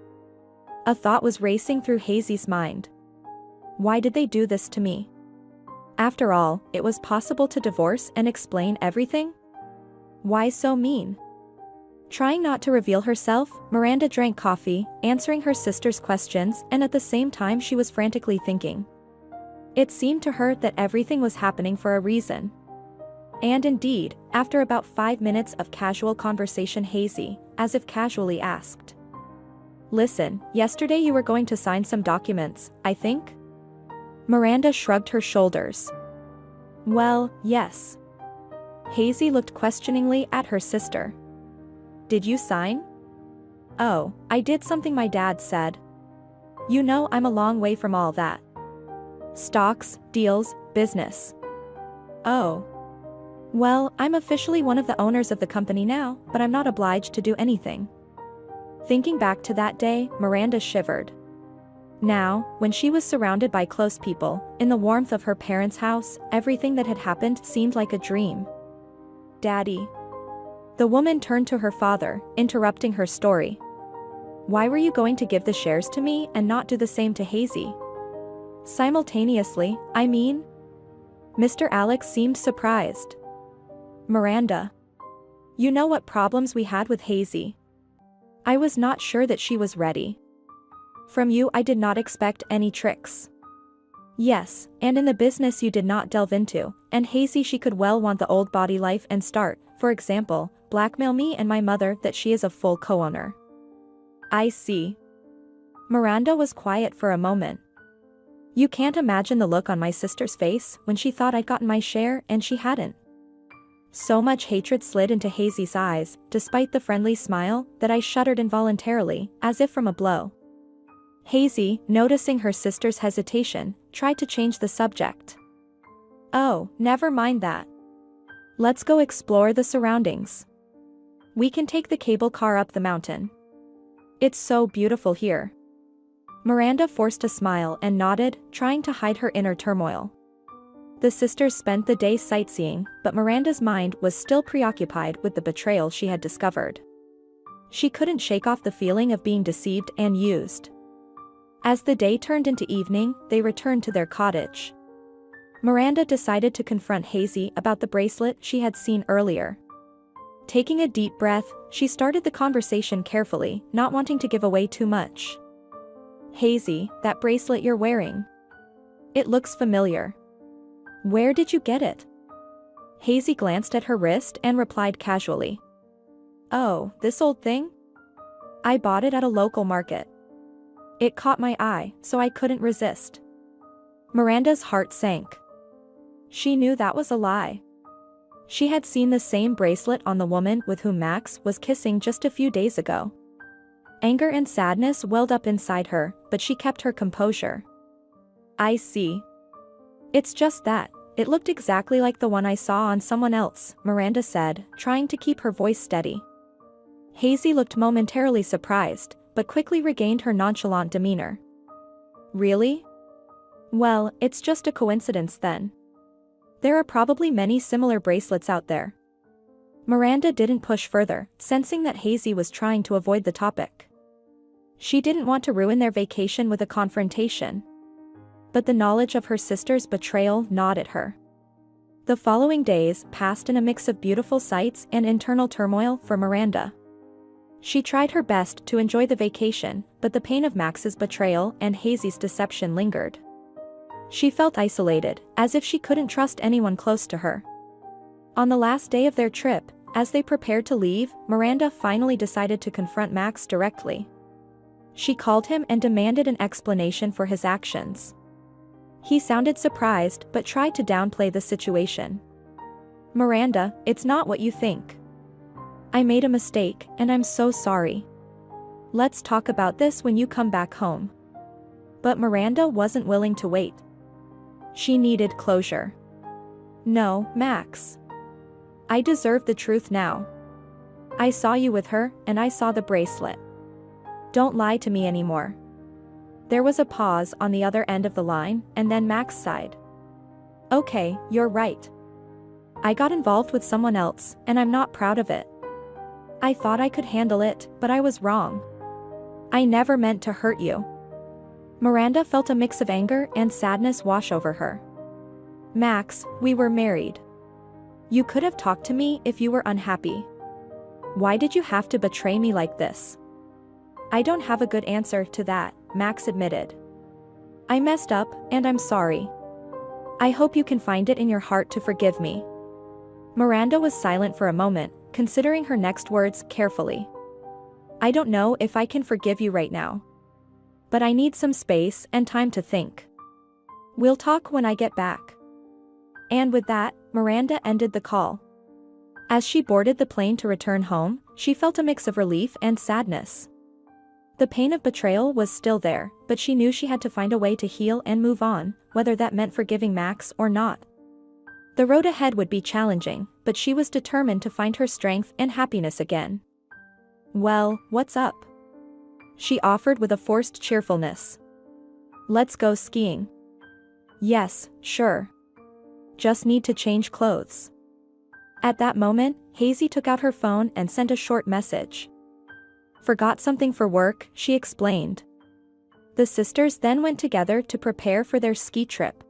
A thought was racing through Hazy's mind. Why did they do this to me? After all, it was possible to divorce and explain everything? Why so mean? Trying not to reveal herself, Miranda drank coffee, answering her sister's questions, and at the same time she was frantically thinking. It seemed to her that everything was happening for a reason. And indeed, after about 5 minutes of casual conversation, Hazy, as if casually asked, "Listen, yesterday you were going to sign some documents, I think?" Miranda shrugged her shoulders. "Well, yes." Hazy looked questioningly at her sister. "Did you sign?" "Oh, I did something my dad said. You know I'm a long way from all that. Stocks, deals, business." "Oh. Well, I'm officially one of the owners of the company now, but I'm not obliged to do anything." Thinking back to that day, Miranda shivered. Now, when she was surrounded by close people, in the warmth of her parents' house, everything that had happened seemed like a dream. "Daddy." The woman turned to her father, interrupting her story. "Why were you going to give the shares to me and not do the same to Hazy?" "Simultaneously, I mean?" Mr. Alex seemed surprised. "Miranda. You know what problems we had with Hazy. I was not sure that she was ready. From you I did not expect any tricks. Yes, and in the business you did not delve into, and Hazy she could well want the old body life and start, for example, blackmail me and my mother that she is a full co-owner." "I see." Miranda was quiet for a moment. You can't imagine the look on my sister's face when she thought I'd gotten my share and she hadn't. So much hatred slid into Hazy's eyes, despite the friendly smile, that I shuddered involuntarily, as if from a blow. Hazy, noticing her sister's hesitation, tried to change the subject. "Oh, never mind that. Let's go explore the surroundings. We can take the cable car up the mountain. It's so beautiful here." Miranda forced a smile and nodded, trying to hide her inner turmoil. The sisters spent the day sightseeing, but Miranda's mind was still preoccupied with the betrayal she had discovered. She couldn't shake off the feeling of being deceived and used. As the day turned into evening, they returned to their cottage. Miranda decided to confront Hazy about the bracelet she had seen earlier. Taking a deep breath, she started the conversation carefully, not wanting to give away too much. "Hazy, that bracelet you're wearing. It looks familiar. Where did you get it?" Hazy glanced at her wrist and replied casually. "Oh, this old thing? I bought it at a local market. It caught my eye, so I couldn't resist." Miranda's heart sank. She knew that was a lie. She had seen the same bracelet on the woman with whom Max was kissing just a few days ago. Anger and sadness welled up inside her, but she kept her composure. "I see. It's just that, it looked exactly like the one I saw on someone else," Miranda said, trying to keep her voice steady. Hazy looked momentarily surprised, but quickly regained her nonchalant demeanor. "Really? Well, it's just a coincidence then. There are probably many similar bracelets out there." Miranda didn't push further, sensing that Hazy was trying to avoid the topic. She didn't want to ruin their vacation with a confrontation. But the knowledge of her sister's betrayal gnawed at her. The following days passed in a mix of beautiful sights and internal turmoil for Miranda. She tried her best to enjoy the vacation, but the pain of Max's betrayal and Hazy's deception lingered. She felt isolated, as if she couldn't trust anyone close to her. On the last day of their trip, as they prepared to leave, Miranda finally decided to confront Max directly. She called him and demanded an explanation for his actions. He sounded surprised but tried to downplay the situation. "Miranda, it's not what you think. I made a mistake, and I'm so sorry. Let's talk about this when you come back home." But Miranda wasn't willing to wait. She needed closure. "No, Max. I deserve the truth now. I saw you with her, and I saw the bracelet. Don't lie to me anymore." There was a pause on the other end of the line, and then Max sighed. "Okay, you're right. I got involved with someone else, and I'm not proud of it. I thought I could handle it, but I was wrong. I never meant to hurt you." Miranda felt a mix of anger and sadness wash over her. "Max, we were married. You could have talked to me if you were unhappy. Why did you have to betray me like this?" "I don't have a good answer to that," Max admitted. "I messed up, and I'm sorry. I hope you can find it in your heart to forgive me." Miranda was silent for a moment, considering her next words carefully. "I don't know if I can forgive you right now. But I need some space and time to think. We'll talk when I get back." And with that, Miranda ended the call. As she boarded the plane to return home, she felt a mix of relief and sadness. The pain of betrayal was still there, but she knew she had to find a way to heal and move on, whether that meant forgiving Max or not. The road ahead would be challenging, but she was determined to find her strength and happiness again. "Well, what's up?" she offered with a forced cheerfulness. "Let's go skiing." "Yes, sure. Just need to change clothes." At that moment, Hazy took out her phone and sent a short message. "Forgot something for work," she explained. The sisters then went together to prepare for their ski trip.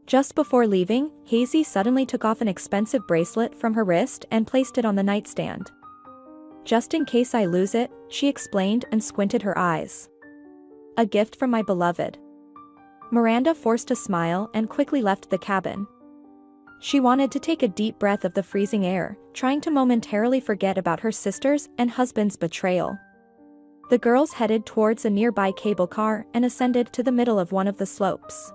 Just before leaving, Hazy suddenly took off an expensive bracelet from her wrist and placed it on the nightstand. "Just in case I lose it," she explained and squinted her eyes. "A gift from my beloved." Miranda forced a smile and quickly left the cabin. She wanted to take a deep breath of the freezing air, trying to momentarily forget about her sister's and husband's betrayal. The girls headed towards a nearby cable car and ascended to the middle of one of the slopes.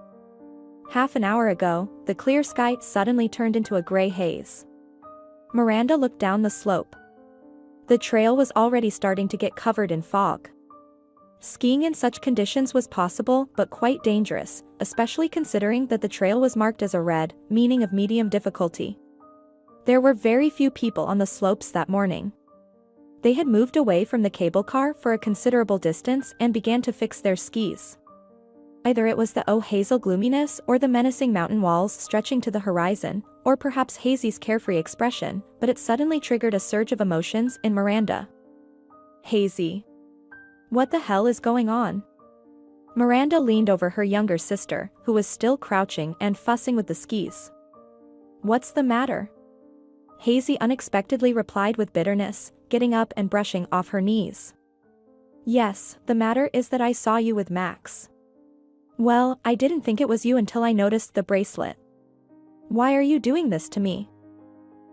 Half an hour ago, the clear sky suddenly turned into a gray haze. Miranda looked down the slope. The trail was already starting to get covered in fog. Skiing in such conditions was possible but quite dangerous, especially considering that the trail was marked as a red, meaning of medium difficulty. There were very few people on the slopes that morning. They had moved away from the cable car for a considerable distance and began to fix their skis. Either it was the hazel gloominess or the menacing mountain walls stretching to the horizon, or perhaps Hazy's carefree expression, but it suddenly triggered a surge of emotions in Miranda. Hazy. What the hell is going on? Miranda leaned over her younger sister, who was still crouching and fussing with the skis. What's the matter? Hazy unexpectedly replied with bitterness, getting up and brushing off her knees. Yes, the matter is that I saw you with Max. Well, I didn't think it was you until I noticed the bracelet. Why are you doing this to me?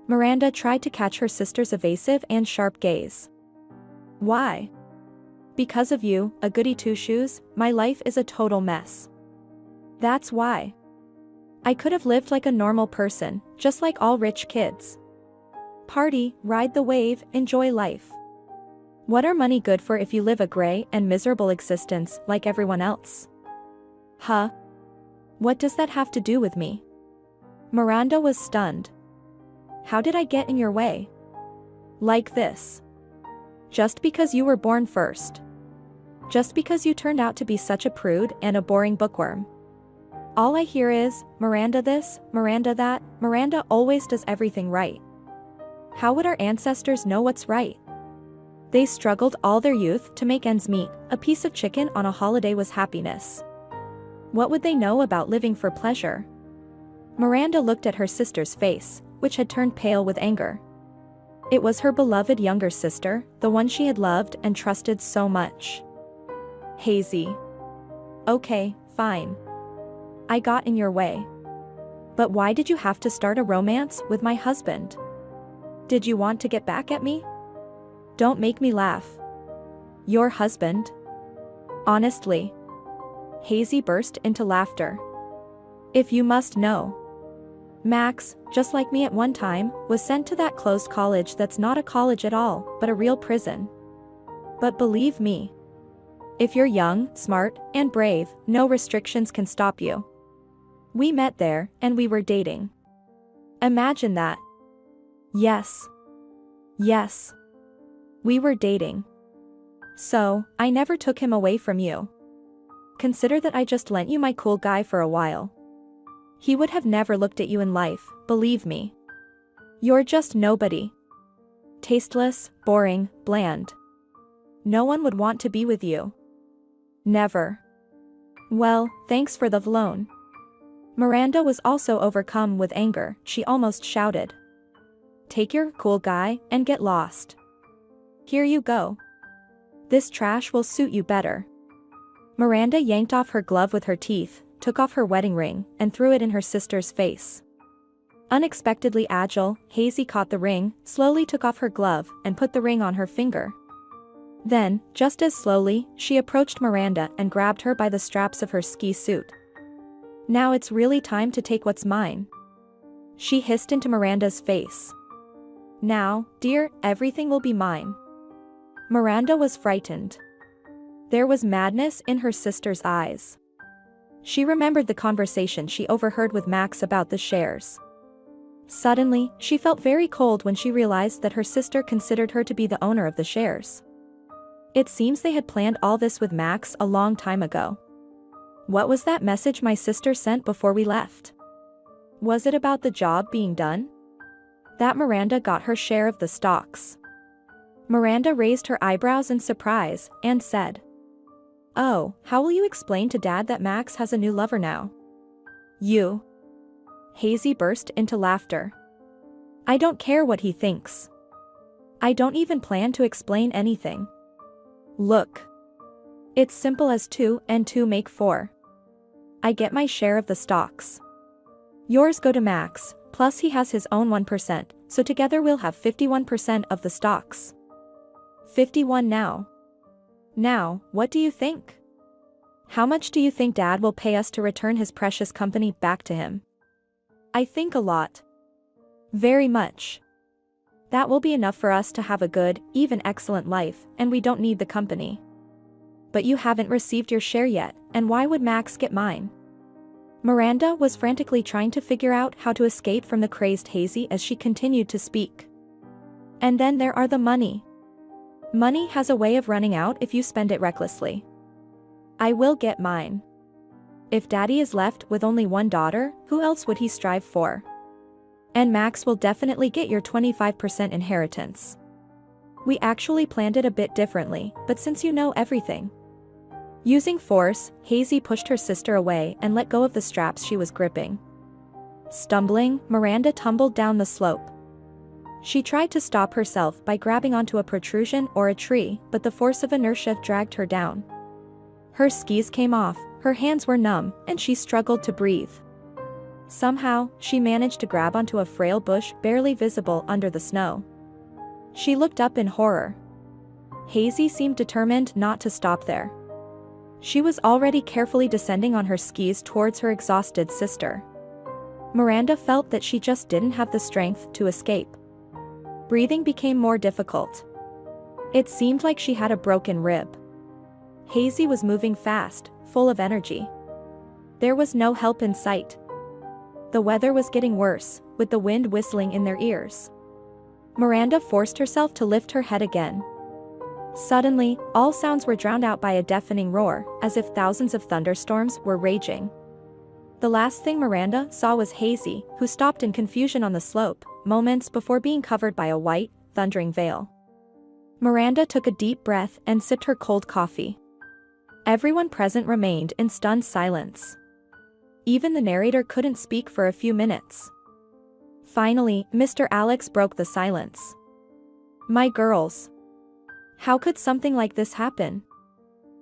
Miranda tried to catch her sister's evasive and sharp gaze. Why? Because of you, a goody two-shoes, my life is a total mess. That's why. I could have lived like a normal person, just like all rich kids. Party, ride the wave, enjoy life. What are money good for if you live a gray and miserable existence like everyone else? Huh? What does that have to do with me? Miranda was stunned. How did I get in your way? Like this. Just because you were born first. Just because you turned out to be such a prude and a boring bookworm. All I hear is, Miranda this, Miranda that, Miranda always does everything right. How would our ancestors know what's right? They struggled all their youth to make ends meet. A piece of chicken on a holiday was happiness. What would they know about living for pleasure? Miranda looked at her sister's face, which had turned pale with anger. It was her beloved younger sister, the one she had loved and trusted so much. Hazy. Okay, fine. I got in your way. But why did you have to start a romance with my husband? Did you want to get back at me? Don't make me laugh. Your husband? Honestly. Hazy burst into laughter. If you must know. Max, just like me at one time, was sent to that closed college that's not a college at all, but a real prison. But believe me. If you're young, smart, and brave, no restrictions can stop you. We met there, and we were dating. Imagine that. Yes. Yes. We were dating. So, I never took him away from you. Consider that I just lent you my cool guy for a while. He would have never looked at you in life, believe me. You're just nobody. Tasteless, boring, bland. No one would want to be with you. Never. Well, thanks for the loan. Miranda was also overcome with anger, she almost shouted. Take your cool guy and get lost. Here you go. This trash will suit you better. Miranda yanked off her glove with her teeth, took off her wedding ring, and threw it in her sister's face. Unexpectedly agile, Hazy caught the ring, slowly took off her glove, and put the ring on her finger. Then, just as slowly, she approached Miranda and grabbed her by the straps of her ski suit. Now it's really time to take what's mine. She hissed into Miranda's face. Now, dear, everything will be mine. Miranda was frightened. There was madness in her sister's eyes. She remembered the conversation she overheard with Max about the shares. Suddenly, she felt very cold when she realized that her sister considered her to be the owner of the shares. It seems they had planned all this with Max a long time ago. What was that message my sister sent before we left? Was it about the job being done? That Miranda got her share of the stocks. Miranda raised her eyebrows in surprise and said, "Oh, how will you explain to Dad that Max has a new lover now?" You. Hazy burst into laughter. I don't care what he thinks. I don't even plan to explain anything. Look. It's simple as 2 and 2 make 4. I get my share of the stocks. Yours go to Max, plus he has his own 1%, so together we'll have 51% of the stocks. 51 now. Now, what do you think? How much do you think Dad will pay us to return his precious company back to him? I think a lot. Very much. That will be enough for us to have a good, even excellent life, and we don't need the company. But you haven't received your share yet, and why would Max get mine? Miranda was frantically trying to figure out how to escape from the crazed Hazy as she continued to speak. And then there are the money. Money has a way of running out if you spend it recklessly. I will get mine. If Daddy is left with only one daughter, who else would he strive for? And Max will definitely get your 25% inheritance. We actually planned it a bit differently, but since you know everything. Using force, Hazy pushed her sister away and let go of the straps she was gripping. Stumbling, Miranda tumbled down the slope. She tried to stop herself by grabbing onto a protrusion or a tree, but the force of inertia dragged her down. Her skis came off, her hands were numb, and she struggled to breathe. Somehow, she managed to grab onto a frail bush barely visible under the snow. She looked up in horror. Hazy seemed determined not to stop there. She was already carefully descending on her skis towards her exhausted sister. Miranda felt that she just didn't have the strength to escape. Breathing became more difficult. It seemed like she had a broken rib. Hazy was moving fast, full of energy. There was no help in sight. The weather was getting worse, with the wind whistling in their ears. Miranda forced herself to lift her head again. Suddenly, all sounds were drowned out by a deafening roar, as if thousands of thunderstorms were raging. The last thing Miranda saw was Hazy, who stopped in confusion on the slope, moments before being covered by a white, thundering veil. Miranda took a deep breath and sipped her cold coffee. Everyone present remained in stunned silence. Even the narrator couldn't speak for a few minutes. Finally, Mr. Alex broke the silence. "My girls. How could something like this happen?"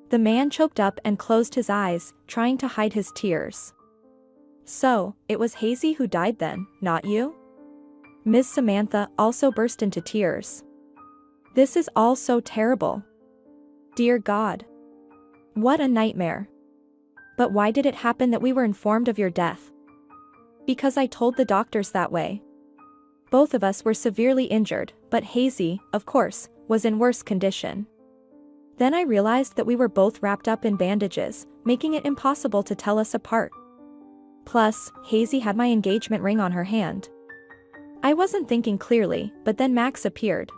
The man choked up and closed his eyes, trying to hide his tears. "So, it was Hazy who died then, not you?" Miss Samantha also burst into tears. "This is all so terrible. Dear God. What a nightmare. But why did it happen that we were informed of your death?" "Because I told the doctors that way. Both of us were severely injured, but Hazy, of course, was in worse condition. Then I realized that we were both wrapped up in bandages, making it impossible to tell us apart. Plus, Hazy had my engagement ring on her hand. I wasn't thinking clearly, but then Max appeared.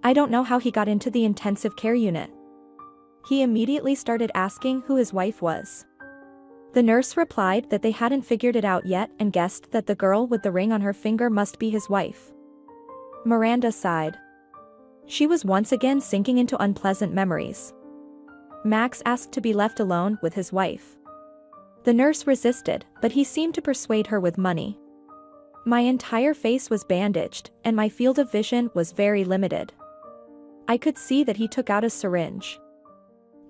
I don't know how he got into the intensive care unit. He immediately started asking who his wife was. The nurse replied that they hadn't figured it out yet and guessed that the girl with the ring on her finger must be his wife." Miranda sighed. She was once again sinking into unpleasant memories. Max asked to be left alone with his wife. The nurse resisted, but he seemed to persuade her with money. My entire face was bandaged, and my field of vision was very limited. I could see that he took out a syringe.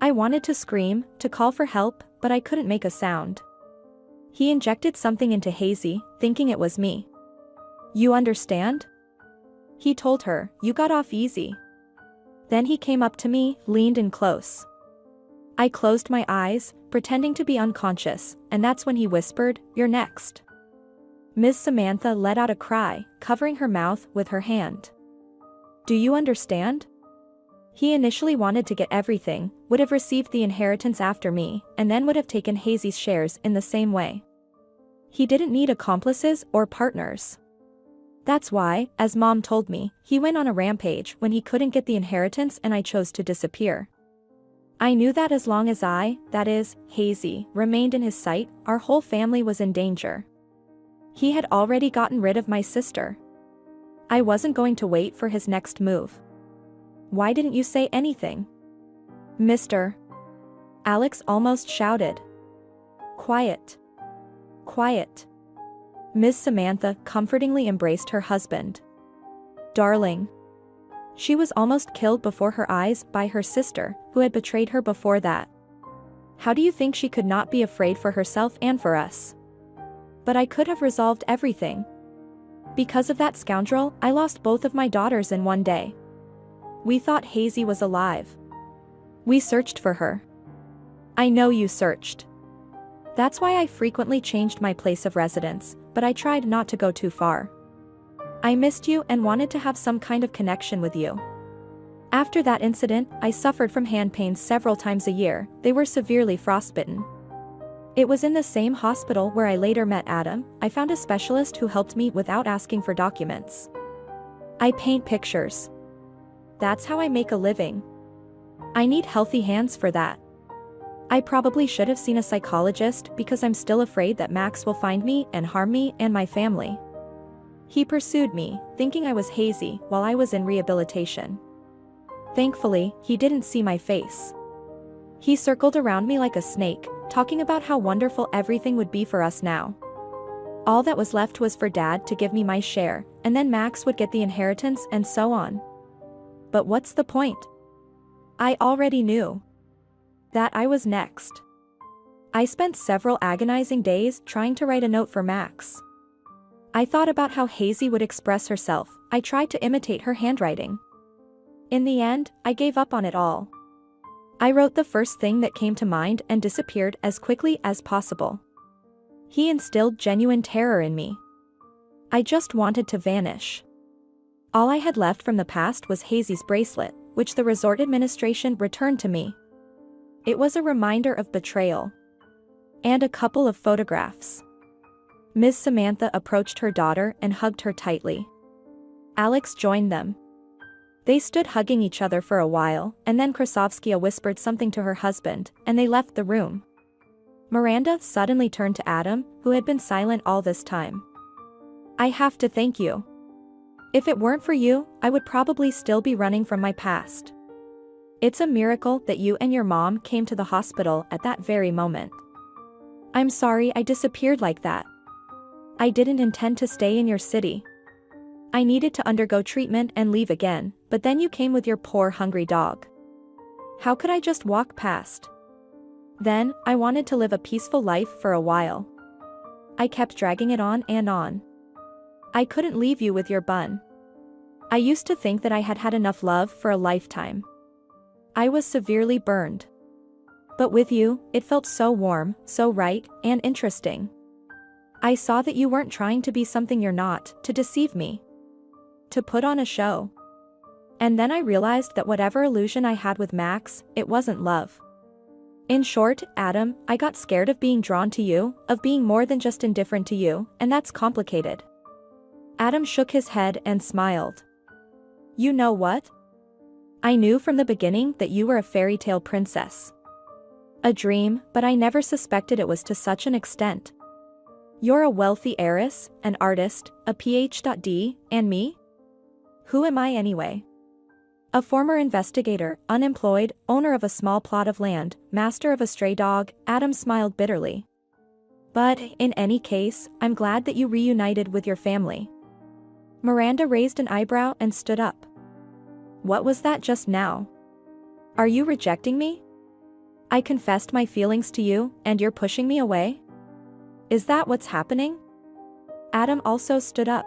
I wanted to scream, to call for help, but I couldn't make a sound. He injected something into Hazy, thinking it was me. "You understand?" He told her, "You got off easy." Then he came up to me, leaned in close. I closed my eyes, pretending to be unconscious, and that's when he whispered, "You're next." Miss Samantha let out a cry, covering her mouth with her hand. "Do you understand? He initially wanted to get everything, would have received the inheritance after me, and then would have taken Hazy's shares in the same way. He didn't need accomplices or partners. That's why, as Mom told me, he went on a rampage when he couldn't get the inheritance and I chose to disappear. I knew that as long as that is, Hazy, remained in his sight, our whole family was in danger. He had already gotten rid of my sister. I wasn't going to wait for his next move. Why didn't you say anything? Mr. Alex almost shouted. Quiet. Quiet. Miss Samantha comfortingly embraced her husband. Darling. She was almost killed before her eyes by her sister, who had betrayed her before that. How do you think she could not be afraid for herself and for us? But I could have resolved everything. Because of that scoundrel, I lost both of my daughters in one day. We thought Hazy was alive. We searched for her. I know you searched. That's why I frequently changed my place of residence, but I tried not to go too far. I missed you and wanted to have some kind of connection with you. After that incident, I suffered from hand pains several times a year. They were severely frostbitten. It was in the same hospital where I later met Adam. I found a specialist who helped me without asking for documents. I paint pictures. That's how I make a living. I need healthy hands for that. I probably should have seen a psychologist because I'm still afraid that Max will find me and harm me and my family. He pursued me, thinking I was hazy while I was in rehabilitation. Thankfully, he didn't see my face. He circled around me like a snake, talking about how wonderful everything would be for us now. All that was left was for Dad to give me my share, and then Max would get the inheritance and so on. But what's the point? I already knew that I was next. I spent several agonizing days trying to write a note for Max. I thought about how Hazy would express herself. I tried to imitate her handwriting. In the end, I gave up on it all. I wrote the first thing that came to mind and disappeared as quickly as possible. He instilled genuine terror in me. I just wanted to vanish. All I had left from the past was Hazy's bracelet, which the resort administration returned to me. It was a reminder of betrayal. And a couple of photographs. Ms. Samantha approached her daughter and hugged her tightly. Alex joined them. They stood hugging each other for a while, and then Krasovskia whispered something to her husband, and they left the room. Miranda suddenly turned to Adam, who had been silent all this time. I have to thank you. If it weren't for you, I would probably still be running from my past. It's a miracle that you and your mom came to the hospital at that very moment. I'm sorry I disappeared like that. I didn't intend to stay in your city. I needed to undergo treatment and leave again, but then you came with your poor hungry dog. How could I just walk past? Then, I wanted to live a peaceful life for a while. I kept dragging it on and on. I couldn't leave you with your bun. I used to think that I had had enough love for a lifetime. I was severely burned. But with you, it felt so warm, so right, and interesting. I saw that you weren't trying to be something you're not, to deceive me. To put on a show. And then I realized that whatever illusion I had with Max, it wasn't love. In short, Adam, I got scared of being drawn to you, of being more than just indifferent to you, and that's complicated. Adam shook his head and smiled. You know what? I knew from the beginning that you were a fairy tale princess. A dream, but I never suspected it was to such an extent. You're a wealthy heiress, an artist, a PhD, and me? Who am I anyway? A former investigator, unemployed, owner of a small plot of land, master of a stray dog, Adam smiled bitterly. But, in any case, I'm glad that you reunited with your family. Miranda raised an eyebrow and stood up. What was that just now? Are you rejecting me? I confessed my feelings to you, and you're pushing me away? Is that what's happening? Adam also stood up.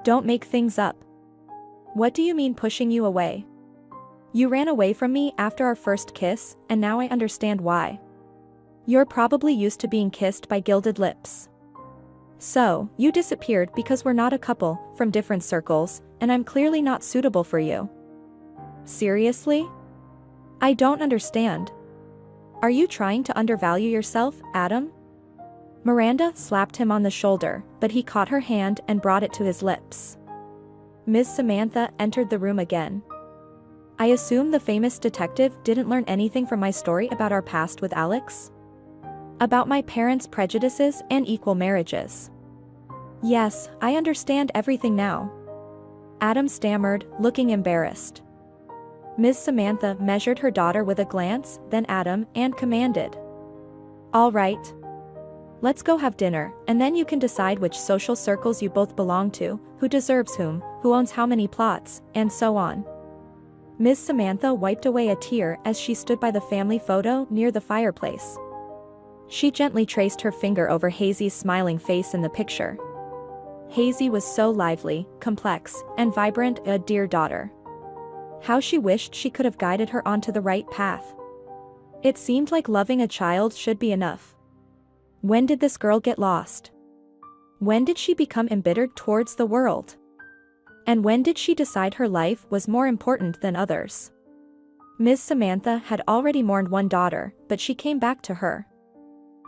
Don't make things up. What do you mean pushing you away? You ran away from me after our first kiss, and now I understand why. You're probably used to being kissed by gilded lips. So, you disappeared because we're not a couple, from different circles, and I'm clearly not suitable for you. Seriously? I don't understand. Are you trying to undervalue yourself, Adam? Miranda slapped him on the shoulder, but he caught her hand and brought it to his lips. Ms. Samantha entered the room again. I assume the famous detective didn't learn anything from my story about our past with Alex? About my parents' prejudices and equal marriages. Yes, I understand everything now. Adam stammered, looking embarrassed. Ms. Samantha measured her daughter with a glance, then Adam, and commanded. All right. Let's go have dinner, and then you can decide which social circles you both belong to, who deserves whom, who owns how many plots, and so on. Ms. Samantha wiped away a tear as she stood by the family photo near the fireplace. She gently traced her finger over Hazy's smiling face in the picture. Hazy was so lively, complex, and vibrant, a dear daughter. How she wished she could have guided her onto the right path. It seemed like loving a child should be enough. When did this girl get lost? When did she become embittered towards the world? And when did she decide her life was more important than others? Ms. Samantha had already mourned one daughter, but she came back to her.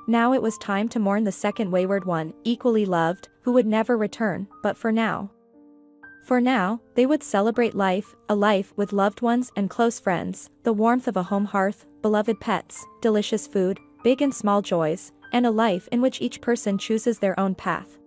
Now it was time to mourn the second wayward one, equally loved, who would never return, but for now. For now, they would celebrate life, a life with loved ones and close friends, the warmth of a home hearth, beloved pets, delicious food, big and small joys, and a life in which each person chooses their own path.